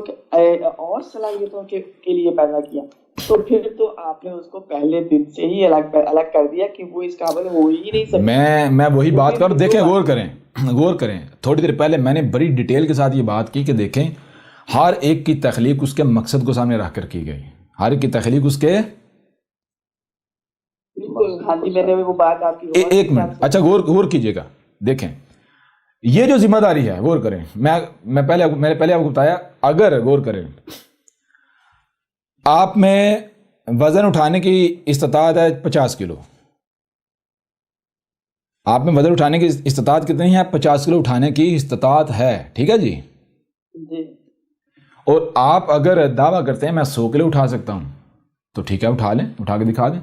اور صلاحیتوں کے لیے پیدا کیا، تو پھر تو آپ نے اس کو پہلے دن سے ہی الگ کر دیا کہ وہ اس قابل ہو ہی نہیں سکتا. میں وہی بات کروں. دیکھیں غور کریں. تھوڑی دیر پہلے میں نے بڑی ڈیٹیل کے ساتھ یہ بات کی کہ دیکھیں ہر ایک کی تخلیق اس کے مقصد کو سامنے رکھ کر کی گئی. ہر ایک کی تخلیق اس کے ہاں جی، میں نے وہ بات آپ کی ایک منٹ اچھا غور کیجئے گا. دیکھیں یہ جو ذمہ داری ہے، غور کریں. میں پہلے آپ کو بتایا، اگر غور کریں آپ میں وزن اٹھانے کی استطاعت ہے 50 کلو، آپ میں وزن اٹھانے کی استطاعت کتنی ہے؟ 50 کلو اٹھانے کی استطاعت ہے. ٹھیک ہے جی. اور آپ اگر دعویٰ کرتے ہیں میں 100 کلو اٹھا سکتا ہوں تو ٹھیک ہے اٹھا لیں, اٹھا کے دکھا دیں.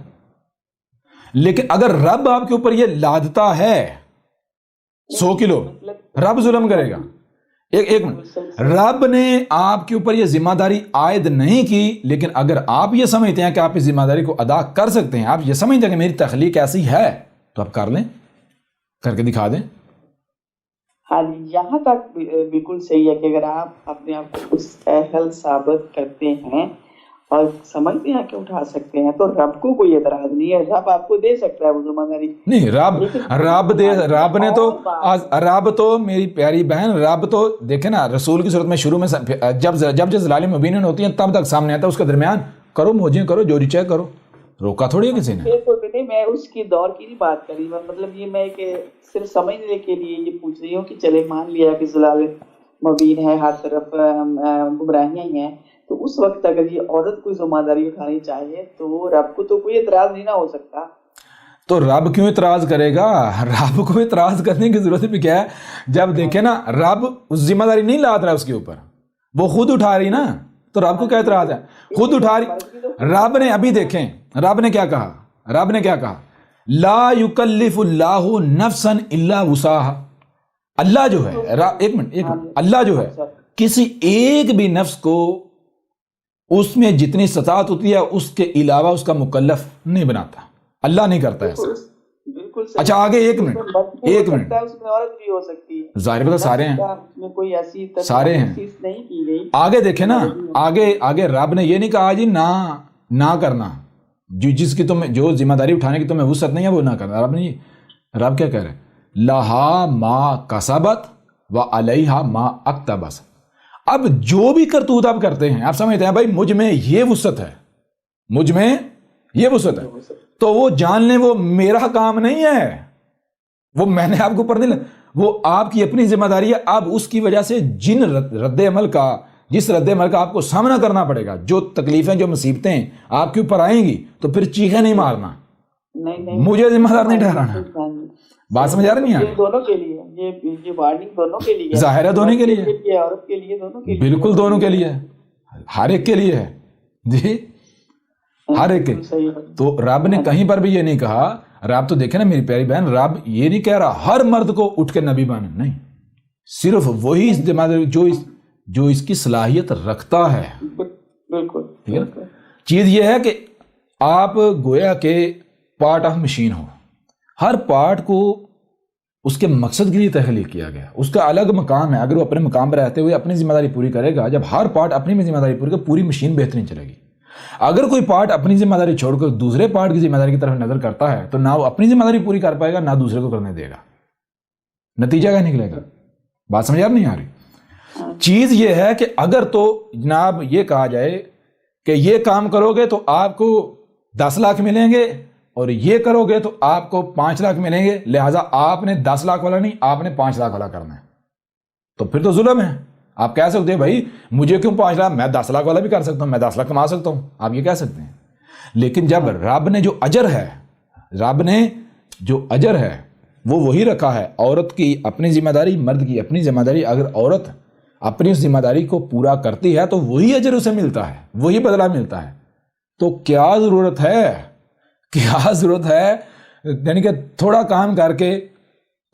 لیکن اگر رب آپ کے اوپر یہ لادتا ہے 100 کلو, رب ظلم کرے گا. ایک منٹ, رب نے آپ کے اوپر یہ ذمہ داری عائد نہیں کی, لیکن اگر آپ یہ سمجھتے ہیں کہ آپ اس ذمہ داری کو ادا کر سکتے ہیں, آپ یہ سمجھتے ہیں کہ میری تخلیق ایسی ہے, تو آپ کر لیں, کر کے دکھا دیں. ہاں جی, یہاں تک بالکل صحیح ہے کہ اگر آپ اپنے آپ کو اس اہل ثابت کرتے ہیں اور سمجھتے ہیں کہ اٹھا سکتے ہیں, تو رب کو کوئی اعتراض نہیں ہے, رب آپ کو دے سکتا ہے وہ ذمہ داری. نہیں, رب تو میری پیاری بہن, رب تو دیکھیں نا رسول کی صورت میں شروع میں جب ضلال مبین ہوتی ہیں تب تک سامنے آتا ہے, اس کے درمیان کرو موجیں کرو جو چاہے کرو, روکا تھوڑی ہے کسی نے. میں اس کی دور کی نہیں بات کری, مطلب یہ میں کہ صرف سمجھنے کے لیے یہ پوچھ رہی ہوں کہ چلے مان لیا کہ ضلال مبین ہے, ہر طرف گمراہیاں ہی ہیں, تو اس وقت اگر یہ عورت کوئی ذمہ داری اٹھانی چاہیے تو رب کو تو کوئی اعتراض نہیں نہ ہو سکتا. تو رب کیوں اعتراض کرے گا؟ رب کو اعتراض کرنے کی ضرورت بھی کیا ہے؟ جب دیکھیں نا رب اس ذمہ داری نہیں لاد رہا ہے اس کے اوپر, وہ خود اٹھا رہی نا, تو رب کو کیا اعتراض ہے؟ خود اٹھا رہی. رب نے ابھی دیکھیں رب نے کیا کہا, رب نے کیا کہا, لا یکلف اللہ نفسا الا وسعها. اللہ جو ہے, ایک منٹ, اللہ جو ہے کسی ایک بھی نفس کو اس میں جتنی استطاعت ہوتی ہے اس کے علاوہ اس کا مکلف نہیں بناتا, اللہ نہیں کرتا ایسا. اچھا آگے ایک منٹ, ظاہر بتا سارے ہیں, سارے ہیں. آگے دیکھیں نا, آگے رب نے یہ نہیں کہا جی نہ کرنا, جس کی تمہیں جو ذمہ داری اٹھانے کی تمہیں وسعت نہیں ہے وہ نہ کرنا. رب کیا کہہ رہے ہیں, لہا ما کسبت و علیہا ما اکتسبت. اب جو بھی کرتوت آپ کرتے ہیں, آپ سمجھتے ہیں بھائی مجھ میں یہ وسعت ہے, مجھ میں یہ وسعت ہے, تو وہ جان لیں وہ میرا کام نہیں ہے, وہ میں نے آپ کو اوپر نہیں, وہ آپ کی اپنی ذمہ داری ہے. اب اس کی وجہ سے جس رد عمل کا آپ کو سامنا کرنا پڑے گا, جو تکلیفیں جو مصیبتیں آپ کے اوپر آئیں گی, تو پھر چیخیں نہیں مارنا, مجھے ذمہ دار نہیں ٹھہرانا. بات سمجھ آ رہی نہیں آ رہی؟ دونوں کے لیے یہ وارننگ دونوں کے لیے, ظاہر ہے دونوں کے لیے, عورت کے لیے, دونوں کے لیے, بالکل دونوں کے لیے, ہر ایک کے لیے ہے جی, ہر ایک کے. تو رب نے کہیں پر بھی یہ نہیں کہا, رب تو دیکھیں نا میری پیاری بہن, رب یہ نہیں کہہ رہا ہر مرد کو اٹھ کے نبی بن, نہیں, صرف وہی جو اس کی صلاحیت رکھتا ہے. بالکل ٹھیک ہے. چیز یہ ہے کہ آپ گویا کہ part of machine who, Hare part کو اس کے مقصد کے لیے تخلیق کیا گیا, اس کا الگ مقام ہے. اگر وہ اپنے مقام پر رہتے ہوئے اپنی ذمہ داری پوری کرے گا, جب ہر پارٹ اپنی میں ذمہ داری پوری کرے, پوری مشین بہترین چلے گی. اگر کوئی پارٹ اپنی ذمہ داری چھوڑ کر دوسرے پارٹ کی ذمہ داری کی طرف نظر کرتا ہے, تو نہ وہ اپنی ذمہ داری پوری کر پائے گا, نہ دوسرے کو کرنے دے گا. نتیجہ کیا نکلے گا؟ بات سمجھ آ نہیں آ رہی؟ چیز یہ ہے کہ اگر تو جناب یہ کہا جائے کہ یہ کام کرو گے تو آپ کو 10 لاکھ ملیں گے, اور یہ کرو گے تو آپ کو 5 لاکھ ملیں گے, لہٰذا آپ نے 10 لاکھ والا نہیں, آپ نے 5 لاکھ والا کرنا ہے, تو پھر تو ظلم ہے. آپ کہہ سکتے ہیں بھائی مجھے کیوں 5 لاکھ, میں 10 لاکھ والا بھی کر سکتا ہوں, میں 10 لاکھ کما سکتا ہوں, آپ یہ کہہ سکتے ہیں. لیکن جب رب نے جو اجر ہے, رب نے جو اجر ہے وہ وہی رکھا ہے. عورت کی اپنی ذمہ داری, مرد کی اپنی ذمہ داری. اگر عورت اپنی اس ذمہ داری کو پورا کرتی ہے تو وہی اجر اسے ملتا ہے, وہی بدلہ ملتا ہے. تو کیا ضرورت ہے یعنی کہ تھوڑا کام کر کے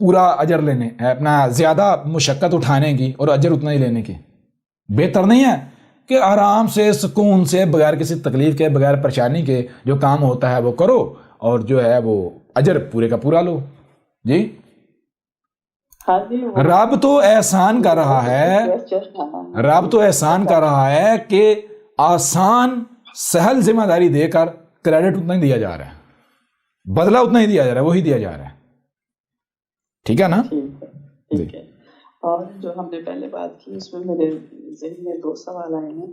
پورا اجر لینے, اپنا زیادہ مشقت اٹھانے کی اور اجر اتنا ہی لینے کی؟ بہتر نہیں ہے کہ آرام سے سکون سے بغیر کسی تکلیف کے, بغیر پریشانی کے جو کام ہوتا ہے وہ کرو, اور جو ہے وہ اجر پورے کا پورا لو. جی رب تو احسان کر رہا ہے, رب تو احسان کر رہا ہے کہ آسان سہل ذمہ داری دے کر کریڈٹ اتنا ہی دیا جا رہا ہے, بدلہ اتنا ہی دیا جا رہا ہے, وہی دیا جا رہا ہے. ٹھیک ہے نا؟ ٹھیک ہے. اور جو ہم نے پہلے بات کی اس میں میرے ذہن میں 2 سوال آئے ہیں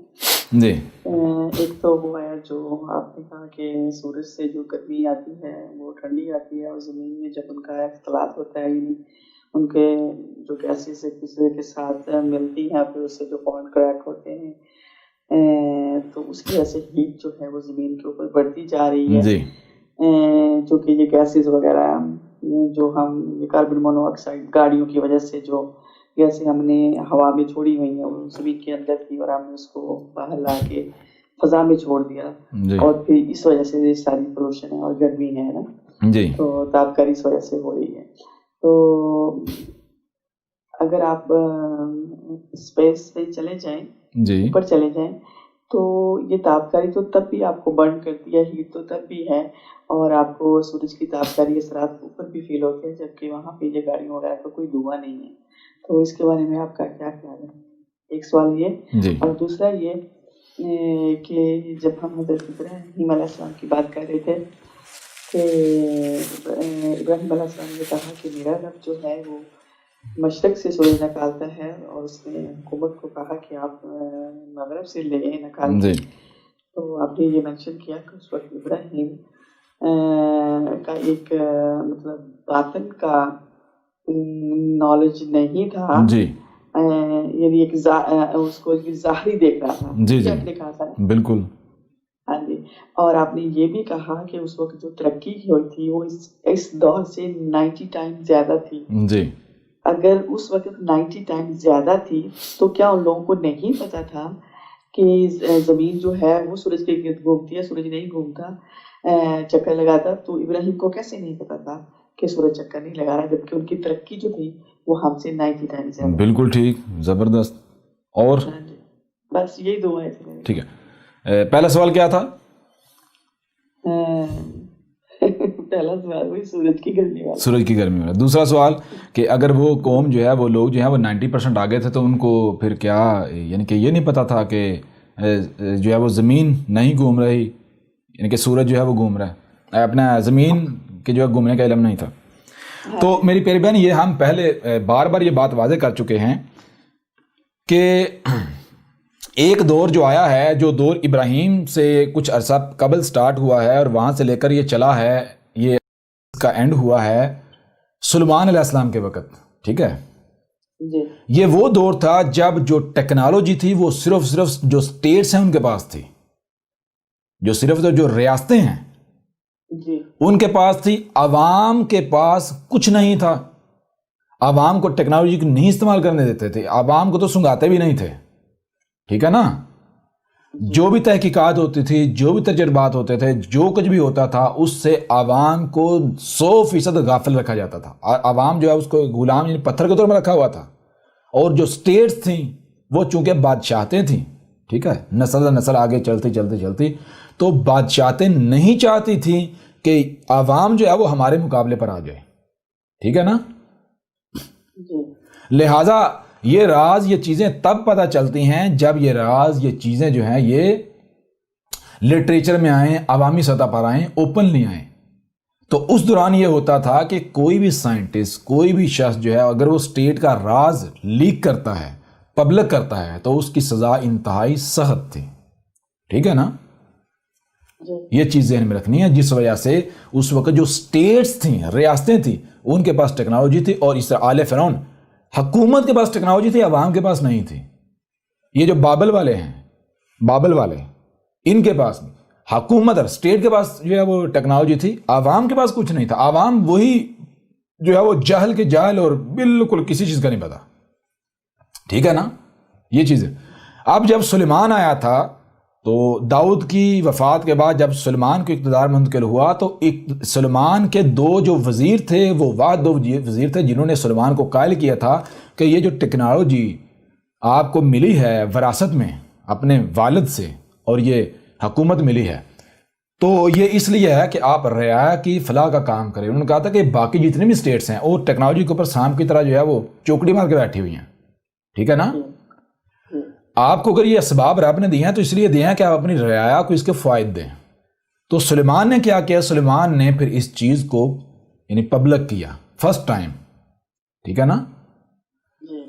جی. ایک تو وہ ہے جو آپ نے کہا کہ سورج سے جو گرمی آتی ہے وہ ٹھنڈی آتی ہے, اور زمین میں جب ان کا اختلاط ہوتا ہے, یعنی ان کے جو گیسز ایک دوسرے کے ساتھ ملتی ہیں, پھر اس سے جو بانڈ کریک ہوتے ہیں, تو اس کی وجہ سے ہیٹ جو ہے وہ زمین کے اوپر بڑھتی جا رہی ہے. جی. جو کہ یہ گیسز وغیرہ جو ہم کاربن مونو آکسائڈ گاڑیوں کی وجہ سے جو گیسیں ہم نے ہوا میں چھوڑی ہوئی ہیں وہ زمین کے اندر تھی, اور ہم نے اس کو باہر لا کے فضا میں چھوڑ دیا اور پھر اس وجہ سے ساری پولوشن ہے اور گرمی ہے نا جی تو تابکاری اس وجہ سے ہو رہی ہے. تو اگر آپ اسپیس پہ چلے جائیں جی اوپر چلے جائیں تو یہ تابکاری تو تب بھی آپ کو برن کرتی ہے, ہیٹ تو تب بھی ہے اور آپ کو سورج کی تابکاری اثرات اوپر بھی فیل ہوتے ہیں, جبکہ وہاں پہ یہ گاڑیوں وغیرہ کا کوئی دھواں نہیں ہے. تو اس کے بارے میں آپ کا کیا خیال ہے؟ ایک سوال یہ, اور دوسرا یہ کہ جب ہم حضرت ابراہیم علیہ السلام کی بات کر رہے تھے کہ ابراہیم علیہ السلام نے کہا کہ میرا رب جو ہے وہ مشرق سے سورج نکالتا ہے اور اس نے حکومت کو کہا کہ آپ مغرب سے لے نکالیں. تو آپ نے یہ مینشن کیا کہ اس وقت ابراہیم کا ایک مطلب باطن کا نالج نہیں تھا, یعنی ایک اس کو ظاہری دیکھ رہا تھا. جی آپ نے کہا تھا بالکل. ہاں جی, اور آپ نے یہ بھی کہا کہ اس وقت جو ترقی ہوئی تھی وہ اس دور سے 90 ٹائم زیادہ تھی. جی اگر اس وقت 90 ٹائم زیادہ تھی تو کیا ان لوگوں کو نہیں پتا تھا کہ زمین جو ہے وہ سورج کے گرد گھومتی ہے, سورج نہیں گھومتا, چکر لگاتا؟ تو ابراہیم کو کیسے نہیں پتا تھا کہ سورج چکر نہیں لگا رہا, جبکہ ان کی ترقی جو تھی وہ ہم سے 90 ٹائم زیادہ. بالکل ٹھیک, زبردست. اور بس یہی دو ہے. ٹھیک ہے, پہلا سوال کیا تھا؟ پہلا سوال وہی سورج کی گرمی والا. سورج کی گرمی والا. دوسرا سوال کہ اگر وہ قوم جو ہے وہ لوگ جو ہے وہ 90% آگے تھے تو ان کو پھر کیا, یعنی کہ یہ نہیں پتا تھا کہ جو ہے وہ زمین نہیں گھوم رہی, یعنی کہ سورج جو ہے وہ گھوم رہا ہے, اپنا زمین کے جو ہے گھومنے کا علم نہیں تھا. تو میری پیاری بہن, یہ ہم پہلے بار بار یہ بات واضح کر چکے ہیں کہ ایک دور جو آیا ہے, جو دور ابراہیم سے کچھ عرصہ قبل سٹارٹ ہوا ہے اور وہاں سے لے کر یہ چلا ہے, یہ اس کا اینڈ ہوا ہے سلیمان علیہ السلام کے وقت. ٹھیک ہے, یہ وہ دور تھا جب جو ٹیکنالوجی تھی وہ صرف جو سٹیٹس ہیں ان کے پاس تھی, جو صرف جو ریاستیں ہیں ان کے پاس تھی, عوام کے پاس کچھ نہیں تھا. عوام کو ٹیکنالوجی کو نہیں استعمال کرنے دیتے تھے, عوام کو تو سنگاتے بھی نہیں تھے. ٹھیک ہے نا, جو بھی تحقیقات ہوتی تھی, جو بھی تجربات ہوتے تھے, جو کچھ بھی ہوتا تھا اس سے عوام کو 100% غافل رکھا جاتا تھا. عوام جو ہے اس کو غلام یعنی پتھر کے طور میں رکھا ہوا تھا. اور جو سٹیٹس تھیں وہ چونکہ بادشاہتیں تھیں, ٹھیک ہے, نسل آگے چلتی تو بادشاہتیں نہیں چاہتی تھیں کہ عوام جو ہے وہ ہمارے مقابلے پر آ جائے. ٹھیک ہے نا, لہٰذا یہ راز, یہ چیزیں تب پتہ چلتی ہیں جب یہ راز, یہ چیزیں جو ہیں یہ لٹریچر میں آئیں, عوامی سطح پر آئیں, اوپنلی آئیں. تو اس دوران یہ ہوتا تھا کہ کوئی بھی سائنٹسٹ, کوئی بھی شخص جو ہے اگر وہ اسٹیٹ کا راز لیک کرتا ہے, پبلک کرتا ہے, تو اس کی سزا انتہائی سخت تھی. ٹھیک ہے نا, یہ چیز ذہن میں رکھنی ہے. جس وجہ سے اس وقت جو اسٹیٹس تھیں, ریاستیں تھیں, ان کے پاس ٹیکنالوجی تھی, اور اس طرح آل فرعون حکومت کے پاس ٹیکنالوجی تھی, عوام کے پاس نہیں تھی. یہ جو بابل والے ہیں, بابل والے, ان کے پاس حکومت اور اسٹیٹ کے پاس جو ہے وہ ٹیکنالوجی تھی, عوام کے پاس کچھ نہیں تھا. عوام وہی جو ہے وہ جہل کے جاہل اور بالکل کسی چیز کا نہیں پتا. ٹھیک ہے نا, یہ چیز ہے. اب جب سلیمان آیا تھا تو داؤد کی وفات کے بعد جب سلیمان کو اقتدار منتقل ہوا تو سلیمان کے دو جو وزیر تھے, وہ واحد دو وزیر تھے جنہوں نے سلیمان کو قائل کیا تھا کہ یہ جو ٹیکنالوجی آپ کو ملی ہے وراثت میں اپنے والد سے, اور یہ حکومت ملی ہے, تو یہ اس لیے ہے کہ آپ رعایا کی فلاح کا کام کریں. انہوں نے کہا تھا کہ باقی جتنے بھی اسٹیٹس ہیں وہ ٹیکنالوجی کے اوپر سانپ کی طرح جو ہے وہ چوکڑی مار کے بیٹھی ہوئی ہیں. ٹھیک ہے نا, آپ کو اگر یہ اسباب رب نے دیے ہیں تو اس لیے دیے ہیں کہ آپ اپنی رعایا کو اس کے فوائد دیں. تو سلیمان نے کیا کیا, سلیمان نے پھر اس چیز کو یعنی پبلک کیا فرسٹ ٹائم. ٹھیک ہے نا,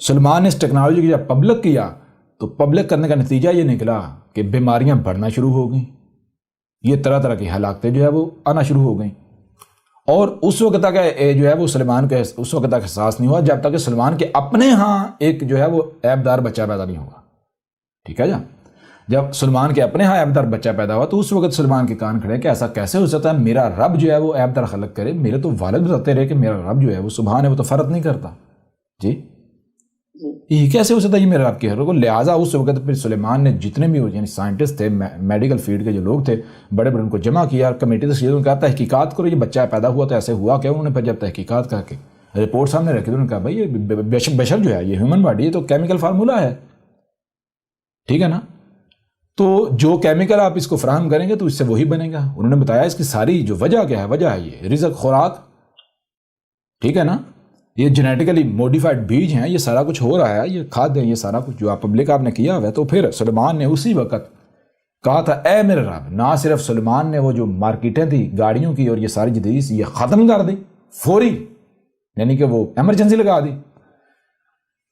سلیمان نے اس ٹیکنالوجی کو جب پبلک کیا تو پبلک کرنے کا نتیجہ یہ نکلا کہ بیماریاں بڑھنا شروع ہو گئیں, یہ طرح طرح کی ہلاکتیں جو ہے وہ آنا شروع ہو گئیں. اور اس وقت تک جو ہے وہ سلیمان کو اس وقت تک احساس نہیں ہوا جب تک کہ سلیمان کے اپنے ہاں ایک جو ہے وہ عیبدار بچہ پیدا نہیں ہوا. ٹھیک ہے, جب سلیمان کے اپنے ہاں عیبدار بچہ پیدا ہوا تو اس وقت سلیمان کے کان کھڑے کہ ایسا کیسے ہو سکتا ہے, میرا رب جو ہے وہ عیبدار خلق کرے. میرے تو والد بتاتے رہے کہ میرا رب جو ہے وہ سبحان ہے, وہ تو فرق نہیں کرتا. جی, یہ کیسے ہو سکتا ہے یہ میرے رب کی ہے؟ لہٰذا اس وقت پھر سلیمان نے جتنے بھی یعنی سائنٹسٹ تھے، میڈیکل فیلڈ کے جو لوگ تھے بڑے بڑے، ان کو جمع کیا، کمیٹی سے ان کہا تحقیقات کرو، یہ بچہ پیدا ہوا تو ایسے ہوا کیا؟ انہوں نے پھر جب تحقیقات کر کے رپورٹ سامنے رکھی تو انہوں نے کہا بھائی یہ بشر جو ہے، یہ ہیومن باڈی ہے تو کیمیکل فارمولا ہے، ٹھیک ہے نا، تو جو کیمیکل آپ اس کو فراہم کریں گے تو اس سے وہی بنے گا۔ انہوں نے بتایا اس کی ساری جو وجہ کیا ہے، وجہ ہے یہ رزق، خوراک، ٹھیک ہے نا، یہ جینیٹیکلی موڈیفائڈ بیج ہیں، یہ سارا کچھ ہو رہا ہے، یہ کھاد ہیں، یہ سارا کچھ جو آپ پبلک آپ نے کیا ہوا ہے۔ تو پھر سلیمان نے اسی وقت کہا تھا اے میرے رب، نہ صرف سلیمان نے وہ جو مارکیٹیں تھیں گاڑیوں کی اور یہ ساری جدید یہ ختم کر دی فوری، یعنی کہ وہ ایمرجنسی لگا دی،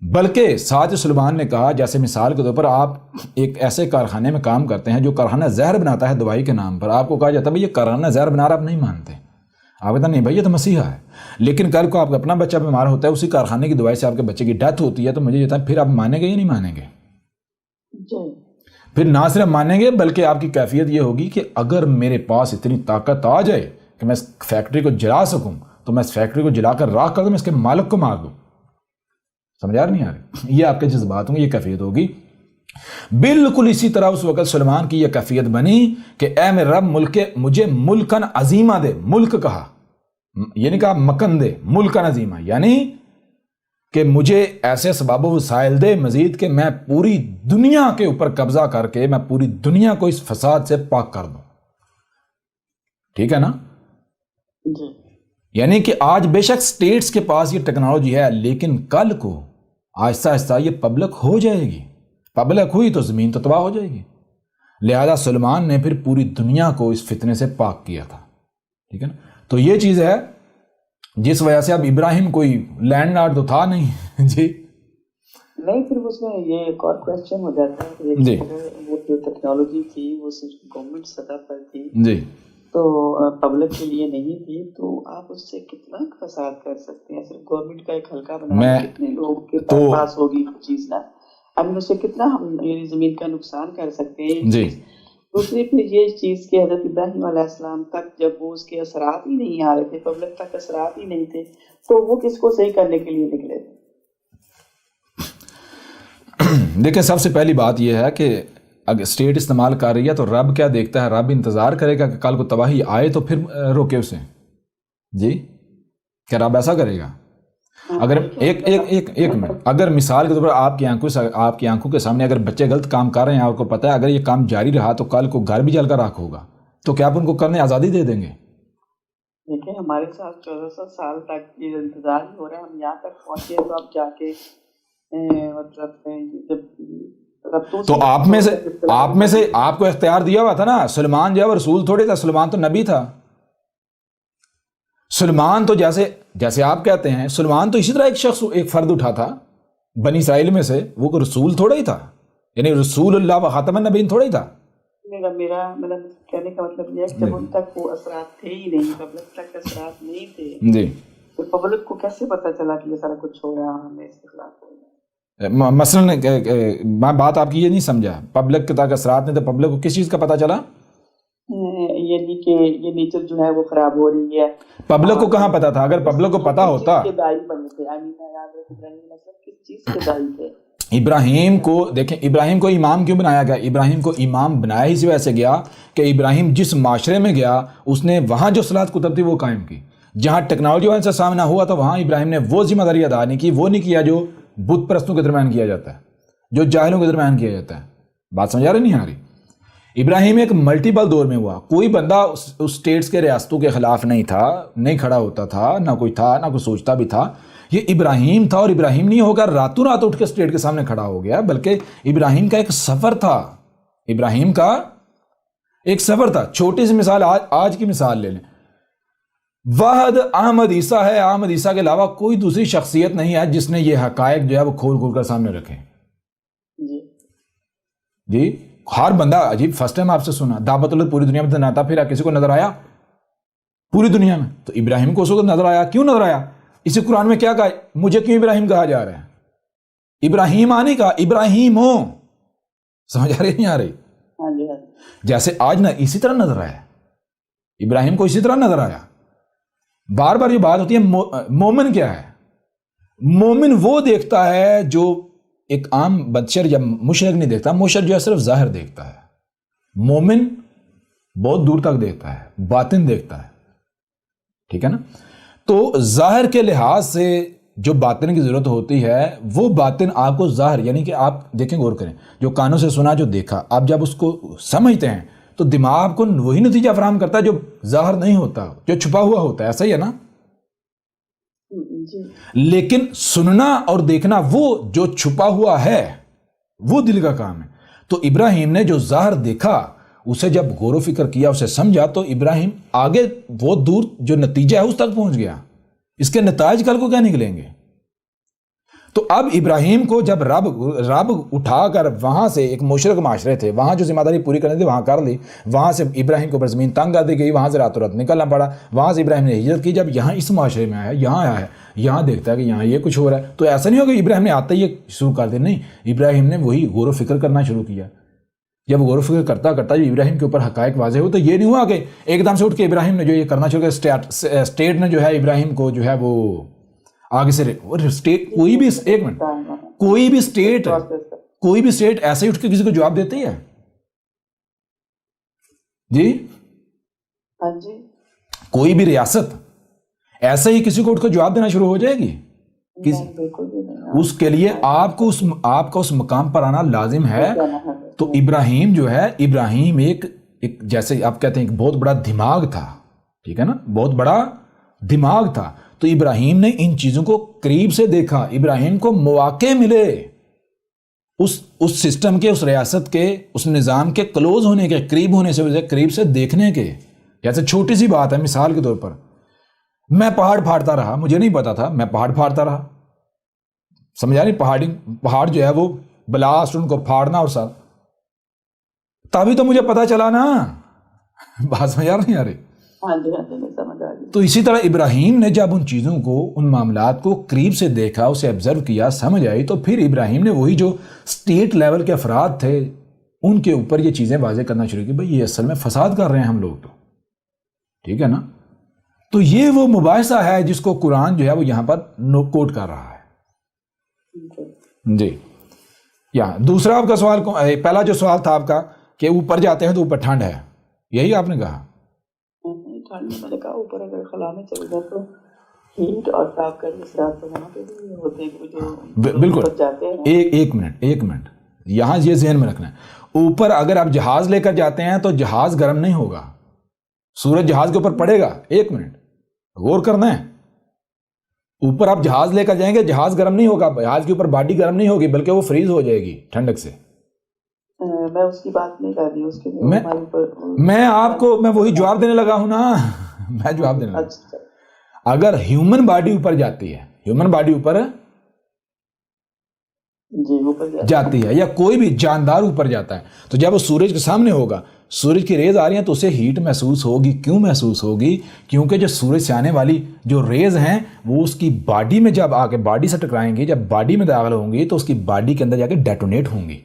بلکہ ساتھ سلیمان نے کہا جیسے مثال کے طور پر آپ ایک ایسے کارخانے میں کام کرتے ہیں جو کارخانہ زہر بناتا ہے دوائی کے نام پر، آپ کو کہا جاتا ہے بھائی یہ کارخانہ زہر بنا رہا، آپ نہیں مانتے، آپ کہتے ہیں نہیں بھائی یہ تو مسیحا ہے، لیکن کل کو آپ کا اپنا بچہ بیمار ہوتا ہے، اسی کارخانے کی دوائی سے آپ کے بچے کی ڈیتھ ہوتی ہے، تو مجھے کہتا ہے پھر آپ مانیں گے یا نہیں مانیں گے؟ پھر نہ صرف مانیں گے بلکہ آپ کی کیفیت یہ ہوگی کہ اگر میرے پاس اتنی طاقت آ جائے کہ میں اس فیکٹری کو جلا سکوں تو میں اس فیکٹری کو جلا کر راکھ کر دوں، میں اس کے مالک کو مار دوں۔ سمجھا نہیں آ رہی؟ یہ آپ کے جذبات ہوں گے، یہ کیفیت ہوگی۔ بالکل اسی طرح اس وقت سلیمان کی یہ کیفیت بنی کہ اے میرے رب مجھے ملکن عظیمہ دے، ملک کہا، یہ نہیں کہا مکن دے، ملکن عظیمہ، یعنی کہ مجھے ایسے اسباب و وسائل دے مزید کہ میں پوری دنیا کے اوپر قبضہ کر کے میں پوری دنیا کو اس فساد سے پاک کر دوں، ٹھیک ہے نا؟ یعنی کہ آج بے شک سٹیٹس کے پاس یہ ٹیکنالوجی ہے، لیکن کل کو آہستہ آہستہ یہ پبلک ہو جائے گی، پبلک ہوئی تو زمین تو تباہ ہو جائے گی۔ لہذا سلیمان نے پھر پوری دنیا کو اس فتنے سے پاک کیا تھا، ٹھیک ہے نا؟ تو یہ چیز ہے جس وجہ سے اب ابراہیم کوئی لینڈ لارڈ تو تھا نہیں جی نہیں، پھر اس میں یہ ایک اور کوشچن ہو جاتا ہے کہ وہ جو ٹیکنالوجی تھی وہ صرف گورنمنٹ سطح پر تھی جی، تو پبلک کے لیے نہیں تھی، تو آپ اس سے کتنا فساد کر سکتے ہیں؟ صرف گورنمنٹ کا ایک حلقہ بنا کتنے لوگوں کے پاس ہوگی وہ چیز نا، اب اس سے کتنا ہم یعنی زمین کا نقصان کر سکتے ہیں جی۔ دوسری پھر یہ چیز کہ حضرت ابراہیم علیہ السلام تک جب وہ اس کے اثرات ہی نہیں آ رہے تھے، پبلک تک اثرات ہی نہیں تھے، تو وہ کس کو صحیح کرنے کے لیے نکلے تھے؟ دیکھیں سب سے پہلی بات یہ ہے کہ اگر اسٹیٹ استعمال کر رہی ہے تو رب کیا دیکھتا ہے؟ رب انتظار کرے گا کہ کل کو تباہی آئے تو پھر روکے اسے جی؟ کیا رب ایسا کرے گا؟ اگر ایک منٹ، اگر مثال کے طور پر آپ کی آنکھوں کے سامنے اگر بچے غلط کام کر رہے ہیں، آپ کو پتہ ہے اگر یہ کام جاری رہا تو کل کو گھر بھی جل کر راکھ ہوگا، تو کیا آپ ان کو کرنے آزادی دے دیں گے؟ دیکھیں ہمارے ساتھ 1400 سال تک یہ انتظار ہی ہو رہا ہے، ہم یہاں تک پہنچے تو اب جا کے تو آپ میں سے آپ کو اختیار دیا ہوا تھا نا، سلیمان جو ہے وہ رسول تھوڑے تھا، سلیمان تو نبی تھا۔ سلیمان تو جیسے آپ کہتے ہیں، سلیمان تو اسی طرح ایک شخص ایک فرد اٹھا تھا بنی اسرائیل میں سے، وہ کوئی رسول تھوڑا ہی تھا، یعنی رسول اللہ و خاتم النبیین تھوڑا ہی تھا۔ میرا کہنے کا مطلب یہ ہے کہ جب ان تک وہ اثرات تھے ہی نہیں، پبلک تک اثرات نہیں تھے جی، تو پبلک کو کیسے پتا چلا کہ یہ سارا کچھ ہو رہا ہے، ہمیں اس کے خلاف ہو رہا ہے؟ مثلا میں بات آپ کی یہ نہیں سمجھا، پبلک کے تک اثرات نہیں تو پبلک کو کس چیز کا پتا چلا؟ یعنی کہ یہ نیچر جو ہے وہ خراب ہو رہی ہے۔ پبلک کو کہاں پتا تھا؟ اگر پبلک کو پتا ہوتا، ابراہیم کو دیکھیں، ابراہیم کو امام کیوں بنایا گیا؟ ابراہیم کو امام بنایا ہی ویسے گیا کہ ابراہیم جس معاشرے میں گیا اس نے وہاں جو صلاۃ کتب تھی وہ قائم کی، جہاں ٹیکنالوجی والے سے سامنا ہوا تو وہاں ابراہیم نے وہ ذمہ داری ادا نہیں کی، وہ نہیں کیا جو بت پرستوں کے درمیان کیا جاتا ہے، جو جاہلوں کے درمیان کیا جاتا ہے۔ بات سمجھا رہے نہیں آ رہی؟ ابراہیم ایک ملٹیپل دور میں ہوا، کوئی بندہ اس اسٹیٹس کے ریاستوں کے خلاف نہیں تھا، نہیں کھڑا ہوتا تھا، نہ کوئی تھا، نہ کوئی سوچتا بھی تھا۔ یہ ابراہیم تھا، اور ابراہیم نہیں ہو کر راتوں رات اٹھ کے اسٹیٹ کے سامنے کھڑا ہو گیا، بلکہ ابراہیم کا ایک سفر تھا، ابراہیم کا ایک سفر تھا۔ چھوٹی سی مثال آج کی مثال لے لیں، واحد احمد عیسیٰ ہے، احمد عیسیٰ کے علاوہ کوئی دوسری شخصیت نہیں ہے جس نے یہ حقائق جو ہے وہ کھول کھول کر سامنے رکھے جی۔ ہر بندہ عجیب، فرسٹ ٹائم آپ سے سنا دعوت اللہ پوری دنیا میں دناتا پھرا، کسی کو نظر آیا پوری دنیا میں؟ تو ابراہیم کو اس وقت نظر آیا، کیوں نظر آیا؟ اسی قرآن میں کیا کہا؟ مجھے کیوں ابراہیم کہا جا رہا ہے؟ ابراہیم آنے کا، ابراہیم ہو، سمجھ آ رہی نہیں آ رہی؟ جیسے آج نا اسی طرح نظر آیا ابراہیم کو، اسی طرح نظر آیا۔ بار بار یہ بات ہوتی ہے مومن کیا ہے؟ مومن وہ دیکھتا ہے جو ایک عام بشر یا مشرک نہیں دیکھتا. مشرک جو ہے صرف ظاہر دیکھتا ہے. مومن بہت دور تک دیکھتا ہے, باطن دیکھتا ہے. ٹھیک ہے نا. تو ظاہر کے لحاظ سے جو باطن کی ضرورت ہوتی ہے وہ باطن آپ کو ظاہر, یعنی کہ آپ دیکھیں, غور کریں, جو کانوں سے سنا, جو دیکھا, آپ جب اس کو سمجھتے ہیں تو دماغ کو وہی نتیجہ فراہم کرتا ہے جو ظاہر نہیں ہوتا, جو چھپا ہوا ہوتا ہے. ایسا ہی ہے نا. لیکن سننا اور دیکھنا وہ جو چھپا ہوا ہے وہ دل کا کام ہے. تو ابراہیم نے جو ظاہر دیکھا اسے جب غور و فکر کیا, اسے سمجھا, تو ابراہیم آگے بہت دور جو نتیجہ ہے اس تک پہنچ گیا. اس کے نتائج کل کو کیا نکلیں گے. تو اب ابراہیم کو جب رب اٹھا کر وہاں سے, ایک مشرک معاشرے تھے, وہاں جو ذمہ داری پوری کرنی تھی وہاں کر لی, وہاں سے ابراہیم کو اوپر زمین تنگ کر دی گئی, وہاں سے راتوں رات نکلنا پڑا, وہاں سے ابراہیم نے ہجرت کی. جب یہاں اس معاشرے میں آیا, یہاں آیا ہے, یہاں دیکھتا ہے کہ یہاں یہ کچھ ہو رہا ہے, تو ایسا نہیں ہوگا ابراہیم نے آتا ہی یہ شروع کر دیا. نہیں, ابراہیم نے وہی غور و فکر کرنا شروع کیا. جب غور و فکر کرتا کرتا جب ابراہیم کے اوپر حقائق واضح ہو, تو یہ نہیں ہوا کہ ایک دم سے اٹھ کے ابراہیم نے جو یہ کرنا شروع کیا, اسٹیٹ نے جو ہے ابراہیم کو جو ہے وہ آگے سے اسٹیٹ, کوئی بھی ایک منٹ, کوئی بھی اسٹیٹ ایسے ہی اٹھ کے کسی کو جواب دیتی ہے جی؟ کوئی بھی ریاست ایسے ہی کسی کو اٹھ کے جواب دینا شروع ہو جائے گی؟ اس کے لیے آپ کا اس مقام پر آنا لازم ہے. تو ابراہیم جو ہے, ابراہیم ایک جیسے آپ کہتے ہیں ایک بہت بڑا دماغ تھا. ٹھیک ہے نا, بہت بڑا دماغ تھا. تو ابراہیم نے ان چیزوں کو قریب سے دیکھا. ابراہیم کو مواقع ملے اس سسٹم کے, اس ریاست کے, اس نظام کے کلوز ہونے کے, قریب ہونے سے, قریب سے دیکھنے کے. جیسے چھوٹی سی بات ہے, مثال کے طور پر میں پہاڑ پھاڑتا رہا, مجھے نہیں پتا تھا, میں پہاڑ پھاڑتا رہا, سمجھا نہیں, پہاڑ جو ہے وہ بلاسٹ, ان کو پھاڑنا اور ساتھ, تبھی تو مجھے پتا چلا نا. بات سمجھ آ رہی ہے؟ تو اسی طرح ابراہیم نے جب ان چیزوں کو, ان معاملات کو قریب سے دیکھا, اسے آبزرو کیا, سمجھ آئی, تو پھر ابراہیم نے وہی جو اسٹیٹ لیول کے افراد تھے ان کے اوپر یہ چیزیں واضح کرنا شروع کی. بھئی یہ اصل میں فساد کر رہے ہیں ہم لوگ تو. ٹھیک ہے نا. تو یہ وہ مباحثہ ہے جس کو قرآن جو ہے وہ یہاں پر کوٹ کر رہا ہے جی. یہاں دوسرا آپ کا سوال, پہلا جو سوال تھا آپ کا کہ اوپر جاتے ہیں تو اوپر ٹھنڈ ہے, یہی آپ نے کہا. میں نے کہا اوپر اگر خلا میں چل جائے تو ہیٹ اور تاپ کا اثرات تو وہاں پہ بھی ہوتے ہیں جو بالکل. ایک منٹ یہاں یہ ذہن میں رکھنا ہے. اوپر اگر آپ جہاز لے کر جاتے ہیں تو جہاز گرم نہیں ہوگا, سورج جہاز کے اوپر پڑے گا. ایک منٹ غور کرنا ہے. اوپر آپ جہاز لے کر جائیں گے, جہاز گرم نہیں ہوگا, جہاز کے اوپر باڈی گرم نہیں ہوگی, بلکہ وہ فریز ہو جائے گی ٹھنڈک سے. میں اس کی بات نہیں کر رہی, اس کے میں آپ کو میں وہی جواب دینے لگا ہوں نا. میں جواب دینے لگا. اگر ہیومن باڈی اوپر جاتی ہے, ہیومن باڈی اوپر جاتی ہے, یا کوئی بھی جاندار اوپر جاتا ہے, تو جب وہ سورج کے سامنے ہوگا, سورج کی ریز آ رہی ہیں تو اسے ہیٹ محسوس ہوگی. کیوں محسوس ہوگی؟ کیونکہ جو سورج سے آنے والی جو ریز ہیں وہ اس کی باڈی میں جب آ کے باڈی سے ٹکرائیں گی, جب باڈی میں داخل ہوں گی تو اس کی باڈی کے اندر جا کے ڈیٹونیٹ ہوں گی.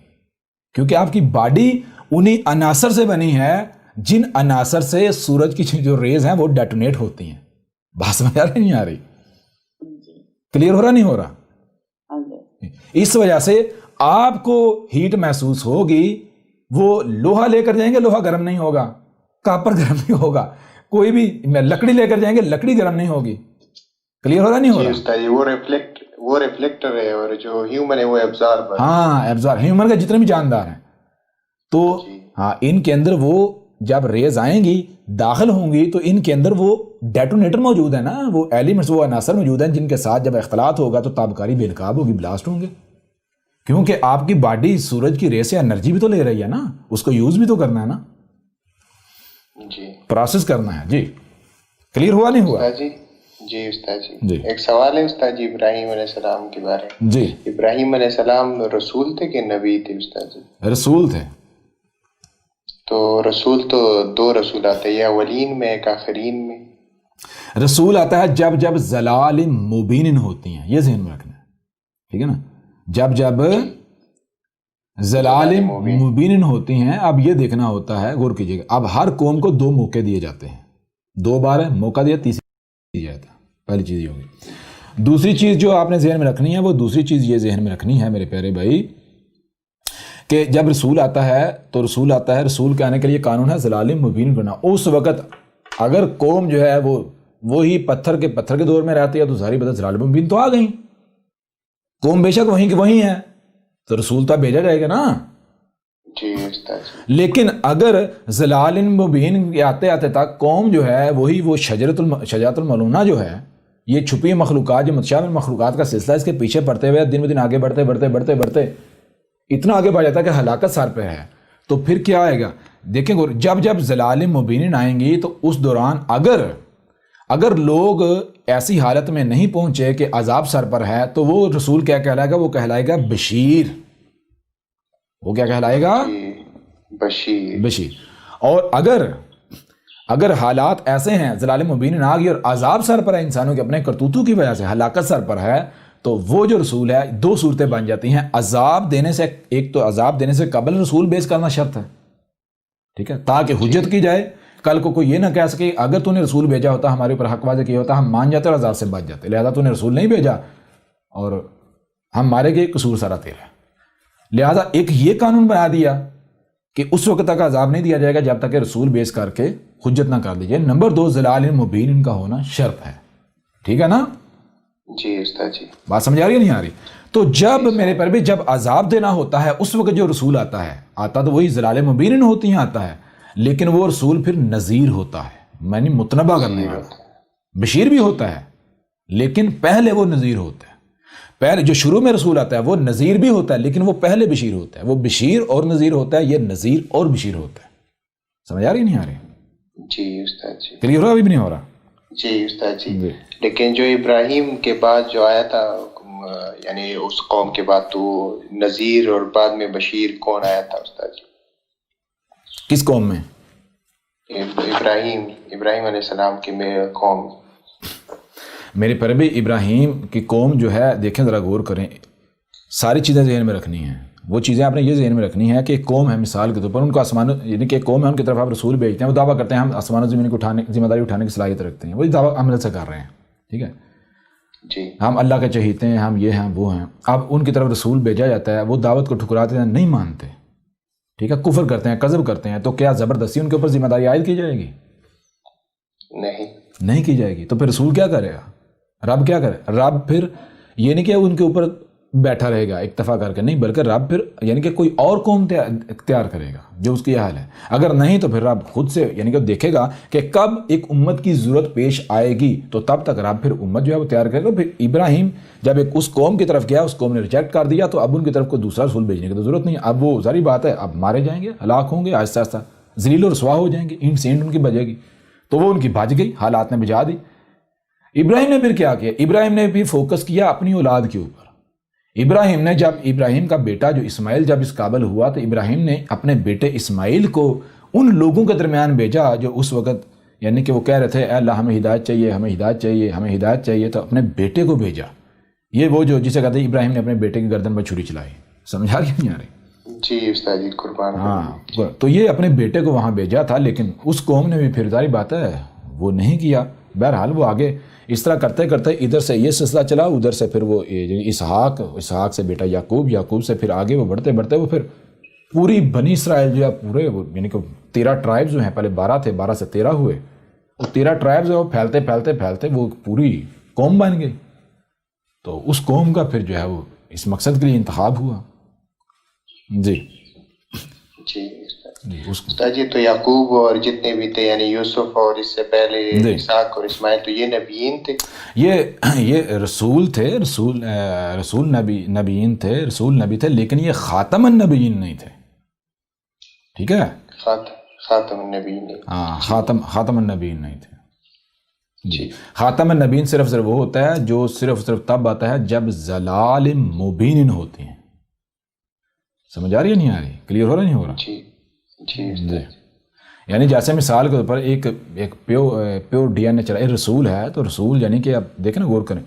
کیونکہ آپ کی باڈی انہی عناصر سے بنی ہے جن عناصر سے سورج کی جو ریز ہیں وہ ڈیٹونیٹ ہوتی ہیں. بات سمجھ آ رہی نہیں آ رہی؟ کلیئر ہو رہا نہیں ہو رہا؟ اس وجہ سے آپ کو ہیٹ محسوس ہوگی. وہ لوہا لے کر جائیں گے, لوہا گرم نہیں ہوگا, کاپر گرم نہیں ہوگا, کوئی بھی لکڑی لے کر جائیں گے, لکڑی گرم نہیں ہوگی. کلیئر ہو رہا نہیں ہو رہا؟ وہ ریفلیکٹر ہے اور جو ہیومن ہے وہ ایبزاربر. ہاں ایبزاربر, ہیومن کے جتنے بھی جاندار ہیں تو ہاں ان کے اندر وہ جب ریز آئیں گی داخل ہوں گی تو ان کے اندر وہ ڈیٹونیٹر موجود ہے نا, وہ ایلیمنٹس, وہ عناصر موجود ہیں جن کے ساتھ جب اختلاط ہوگا تو تابکاری بے نقاب ہوگی, بلاسٹ ہوں گے. کیونکہ آپ کی باڈی سورج کی ریز سے انرجی بھی تو لے رہی ہے نا, اس کو یوز بھی تو کرنا ہے نا, جی پروسیس کرنا ہے. جی کلیئر ہوا نہیں ہوا؟ جی استاد جی, ایک سوال ہے استاد جی ابراہیم علیہ السلام کے بارے میں. جی ابراہیم علیہ السلام رسول تھے کہ نبی تھے استاد جی؟ رسول تھے. تو رسول تو دو رسول آتے ہیں, یا اولین میں ایک آخرین میں. رسول آتا ہے جب ضلال مبین ہوتی ہیں, یہ ذہن میں رکھنا ہے. ٹھیک ہے نا, جب ضلال مبین ہوتی ہیں. اب یہ دیکھنا ہوتا ہے, غور کیجیے گا, اب ہر قوم کو 2 موقع دیے جاتے ہیں, 2 بار موقع دیا, تیسری دی جاتا ہے. پہلی چیز یہ ہوگی. دوسری چیز جو آپ نے ذہن میں رکھنی ہے، وہ دوسری چیز یہ ذہن میں رکھنی ہے میرے پیارے بھائی کہ جب رسول آتا ہے تو رسول آتا ہے، رسول کے آنے کے لیے قانون ہے ضلال مبین بنا۔ اس وقت اگر قوم جو ہے وہ وہی پتھر کے دور میں رہتی ہے تو ظاہری بات ضلال مبین تو آ گئی، قوم بے شک وہیں کی وہیں ہے، تو رسول تو بھیجا جائے گا نا۔ جی استاد، لیکن اگر ضلال مبین آتے آتے تک قوم جو ہے وہی وہ شجرۃ الملونہ جو ہے، یہ چھپی مخلوقات جو متشابہ مخلوقات کا سلسلہ، اس کے پیچھے پڑتے ہوئے دن بدن آگے بڑھتے اتنا آگے بڑھ جاتا ہے کہ ہلاکت سر پہ ہے، تو پھر کیا آئے گا؟ دیکھیں جب ضلال مبین آئیں گی تو اس دوران اگر لوگ ایسی حالت میں نہیں پہنچے کہ عذاب سر پر ہے تو وہ رسول کیا کہلائے گا؟ وہ کہلائے گا بشیر۔ وہ کیا کہلائے گا؟ بشیر۔ اور اگر حالات ایسے ہیں ضلال مبین آ گئی اور عذاب سر پر ہے انسانوں کے اپنے کرتوتوں کی وجہ سے، ہلاکت سر پر ہے، تو وہ جو رسول ہے دو صورتیں بن جاتی ہیں۔ عذاب دینے سے، ایک تو عذاب دینے سے قبل رسول بیس کرنا شرط ہے، ٹھیک ہے، تاکہ حجت کی جائے، کل کو کوئی یہ نہ کہہ سکے اگر تو نے رسول بھیجا ہوتا ہمارے اوپر حق واضح کیا ہوتا ہم مان جاتے اور عذاب سے بچ جاتے، لہذا تو نے رسول نہیں بھیجا اور ہم مارے گئے، قصور سارا تیرا۔ لہذا ایک یہ قانون بنا دیا کہ اس وقت تک عذاب نہیں دیا جائے گا جب تک کہ رسول بیس کر کے حجت نہ کر دیجیے۔ نمبر 2 ضلال مبین ان کا ہونا شرط ہے، ٹھیک ہے نا؟ جی استاد جی، بات سمجھ آ رہی ہے نہیں آ رہی؟ تو جب میرے پر بھی جب عذاب دینا ہوتا ہے اس وقت جو رسول آتا تو وہی ضلال مبین ہوتی ہیں آتا ہے، لیکن وہ رسول پھر نذیر ہوتا ہے، میں نے متنبہ کرنے والا، بشیر بھی ہوتا ہے لیکن پہلے وہ نذیر ہوتا ہے۔ پہلے جو شروع میں رسول آتا ہے وہ نذیر بھی ہوتا ہے لیکن وہ پہلے بشیر ہوتا ہے، وہ بشیر اور نذیر ہوتا ہے، یہ نذیر اور بشیر ہوتا ہے۔ سمجھ آ رہی نہیں آ رہی؟ جی استاد جی، کلیئر ہو رہا؟ ابھی بھی نہیں ہو رہا؟ جی استاد جی۔ لیکن جو ابراہیم کے بعد جو آیا تھا، یعنی اس قوم کے بعد، تو نذیر اور بعد میں بشیر کون آیا تھا استاد جی؟ کس قوم میں؟ ابراہیم علیہ السلام کی قوم۔ میرے پر بھی ابراہیم کی قوم جو ہے، دیکھیں ذرا غور کریں، ساری چیزیں ذہن میں رکھنی ہیں۔ وہ چیزیں آپ نے یہ ذہن میں رکھنی ہے کہ ایک قوم ہے، مثال کے طور پر ان کو آسمان، یعنی کہ ایک قوم ہے، ان کی طرف آپ رسول بھیجتے ہیں، وہ دعویٰ کرتے ہیں ہم آسمان و زمین کو ذمہ داری اٹھانے کی صلاحیت رکھتے ہیں، وہی دعویٰ عمل سے کر رہے ہیں، ٹھیک ہے جی، ہم اللہ کے چہیتے ہیں، ہم یہ ہیں وہ ہیں۔ اب ان کی طرف رسول بھیجا جاتا ہے، وہ دعوت کو ٹھکراتے ہیں، نہیں مانتے، ٹھیک ہے، کفر کرتے ہیں، کذب کرتے ہیں، تو کیا زبردستی ان کے اوپر ذمہ داری عائد کی جائے گی؟ نہیں کی جائے گی۔ تو پھر رسول کیا کرے گا؟ رب کیا کرے؟ رب پھر یہ نہیں کہ ان کے اوپر بیٹھا رہے گا اکتفا کر کے، نہیں، بلکہ رب پھر یعنی کہ کوئی اور قوم اختیار کرے گا جو اس کی یہ حال ہے۔ اگر نہیں تو پھر رب خود سے یعنی کہ دیکھے گا کہ کب ایک امت کی ضرورت پیش آئے گی تو تب تک رب پھر امت جو ہے وہ تیار کرے گا۔ پھر ابراہیم جب ایک اس قوم کی طرف گیا، اس قوم نے ریجیکٹ کر دیا، تو اب ان کی طرف کوئی دوسرا رسول بھیجنے کی تو ضرورت نہیں، اب وہ ظاہری بات ہے اب مارے جائیں گے، ہلاک ہوں گے، آہستہ آہستہ ذلیل و رسوا ہو جائیں گے، اینٹ سینٹ ان کی بجے گی، تو وہ ان کی بج گئی، حالات نے بجا دی۔ ابراہیم نے پھر کیا کیا؟ ابراہیم نے بھی فوکس کیا اپنی اولاد کے اوپر۔ ابراہیم نے جب ابراہیم کا بیٹا جو اسماعیل جب اس قابل ہوا تو ابراہیم نے اپنے بیٹے اسماعیل کو ان لوگوں کے درمیان بھیجا جو اس وقت یعنی کہ وہ کہہ رہے تھے اے اللہ ہمیں ہدایت چاہیے، ہمیں ہدایت چاہیے، ہمیں ہدایت چاہیے، تو اپنے بیٹے کو بھیجا۔ یہ وہ جو جسے کہتے ہیں ابراہیم نے اپنے بیٹے کی گردن پر چھری چلائی۔ سمجھا رہی نہیں آ رہی؟ جی استاد جی، قربان۔ ہاں، تو یہ اپنے بیٹے کو وہاں بھیجا تھا، لیکن اس قوم نے بھی پھر ظاہری بات ہے وہ نہیں کیا۔ بہرحال وہ آگے اس طرح کرتے کرتے ادھر سے یہ سلسلہ چلا، ادھر سے پھر وہ اسحاق سے بیٹا یعقوب سے پھر آگے وہ بڑھتے بڑھتے وہ پھر پوری بنی اسرائیل جو ہے پورے وہ یعنی کہ 13 ٹرائبز جو ہیں، پہلے 12 تھے، 12 سے 13 ہوئے، وہ 13 ٹرائبز وہ پھیلتے وہ پوری قوم بن گئی۔ تو اس قوم کا پھر جو ہے وہ اس مقصد کے لیے انتخاب ہوا۔ جی استاد جی، تو یعقوب اور جتنے بھی تھے یعنی یوسف اور اس سے پہلے اسحاق اور اسماعیل، تو یہ نبیین تھے، یہ رسول تھے، رسول نبیین تھے، رسول نبی تھے، لیکن یہ خاتم النبیین نہیں تھے، ٹھیک ہے، خاتم النبیین نہیں، ہاں خاتم النبیین نہیں تھے جی۔ خاتم النبیین صرف وہ ہوتا ہے جو صرف تب آتا ہے جب ضلال مبین ہوتی ہیں۔ سمجھ آ رہی ہے نہیں آ رہی؟ کلیئر ہو رہا نہیں ہو رہا؟ جی۔ یعنی جیسے مثال کے طور پر ایک پیور ڈی این اے چلا رسول ہے، تو رسول یعنی کہ آپ دیکھیں نا، غور کریں،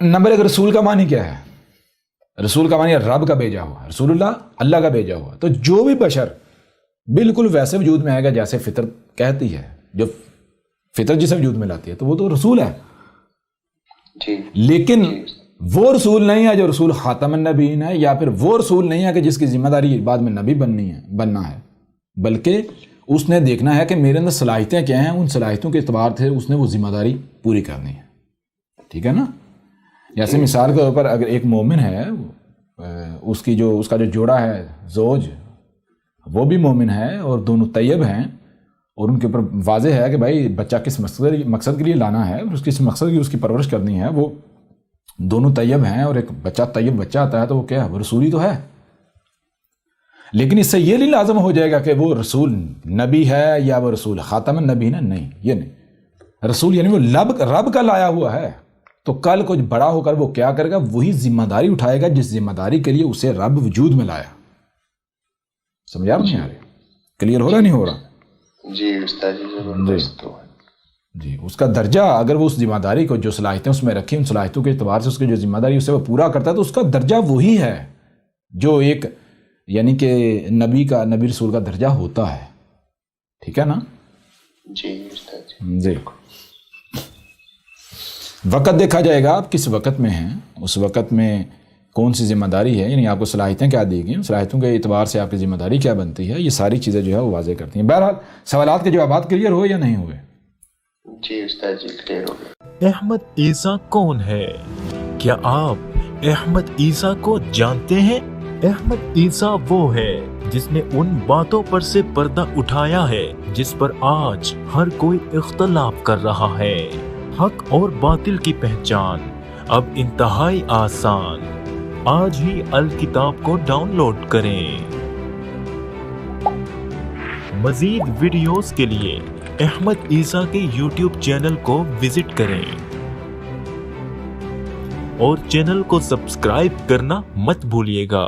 نمبر ایک رسول کا معنی کیا ہے؟ رسول کا معنی رب کا بھیجا ہوا، رسول اللہ کا بھیجا ہوا۔ تو جو بھی بشر بالکل ویسے وجود میں آئے گا جیسے فطرت کہتی ہے، جو فطرت جسے وجود میں لاتی ہے، تو وہ تو رسول ہے۔ لیکن وہ رسول نہیں ہے جو رسول خاتم النبیین ہے، یا پھر وہ رسول نہیں ہے کہ جس کی ذمہ داری بعد میں نبی بننا ہے، بلکہ اس نے دیکھنا ہے کہ میرے اندر صلاحیتیں کیا ہیں، ان صلاحیتوں کے اعتبار سے اس نے وہ ذمہ داری پوری کرنی ہے. ٹھیک ہے نا؟ جیسے مثال کے طور پر اگر ایک مومن ہے، اس کا جو جوڑا ہے زوج، وہ بھی مومن ہے اور دونوں طیب ہیں، اور ان کے اوپر واضح ہے کہ بھائی بچہ کس مقصد کے لیے لانا ہے، اور کس مقصد کی اس کی پرورش کرنی ہے، وہ دونوں طیب ہیں، اور ایک طیب بچہ آتا ہے تو وہ کیا ہے، وہ رسولی تو ہے. لیکن اس سے یہ نہیں لازم ہو جائے گا کہ وہ رسول نبی ہے یا وہ رسول خاتم النبیین ہے. نہیں، یہ نہیں. رسول یعنی وہ رب کا لایا ہوا ہے، تو کل کچھ بڑا ہو کر وہ کیا کرے گا، وہی ذمہ داری اٹھائے گا جس ذمہ داری کے لیے اسے رب وجود میں لایا. سمجھا نہیں آ رہے؟ کلیئر ہو رہا نہیں ہو رہا؟ جی استاد جی اس کا درجہ، اگر وہ اس ذمہ داری کو جو صلاحیتیں اس میں رکھی، ان صلاحیتوں کے اعتبار سے اس کی جو ذمہ داری اسے وہ پورا کرتا ہے، تو اس کا درجہ وہی ہے جو ایک یعنی کہ نبی رسول کا درجہ ہوتا ہے. ٹھیک ہے نا؟ جی وقت دیکھا جائے گا آپ کس وقت میں ہیں، اس وقت میں کون سی ذمہ داری ہے، یعنی آپ کو صلاحیتیں کیا دی گئی، صلاحیتوں کے اعتبار سے آپ کی ذمہ داری کیا بنتی ہے، یہ ساری چیزیں جو ہے وہ واضح کرتی ہیں. بہرحال سوالات کے جوابات کلیئر ہوئے یا نہیں ہوئے؟ جی استاد جی کلیئر ہو گئے. احمد عیسیٰ کون ہے؟ کیا آپ احمد عیسیٰ کو جانتے ہیں؟ احمد عیسیٰ وہ ہے جس نے ان باتوں پر سے پردہ اٹھایا ہے جس پر آج ہر کوئی اختلاف کر رہا ہے. حق اور باطل کی پہچان اب انتہائی آسان. آج ہی الکتاب کو ڈاؤن لوڈ کریں. مزید ویڈیوز کے لیے احمد عیسیٰ کے یوٹیوب چینل کو وزٹ کریں اور چینل کو سبسکرائب کرنا مت بھولیے گا.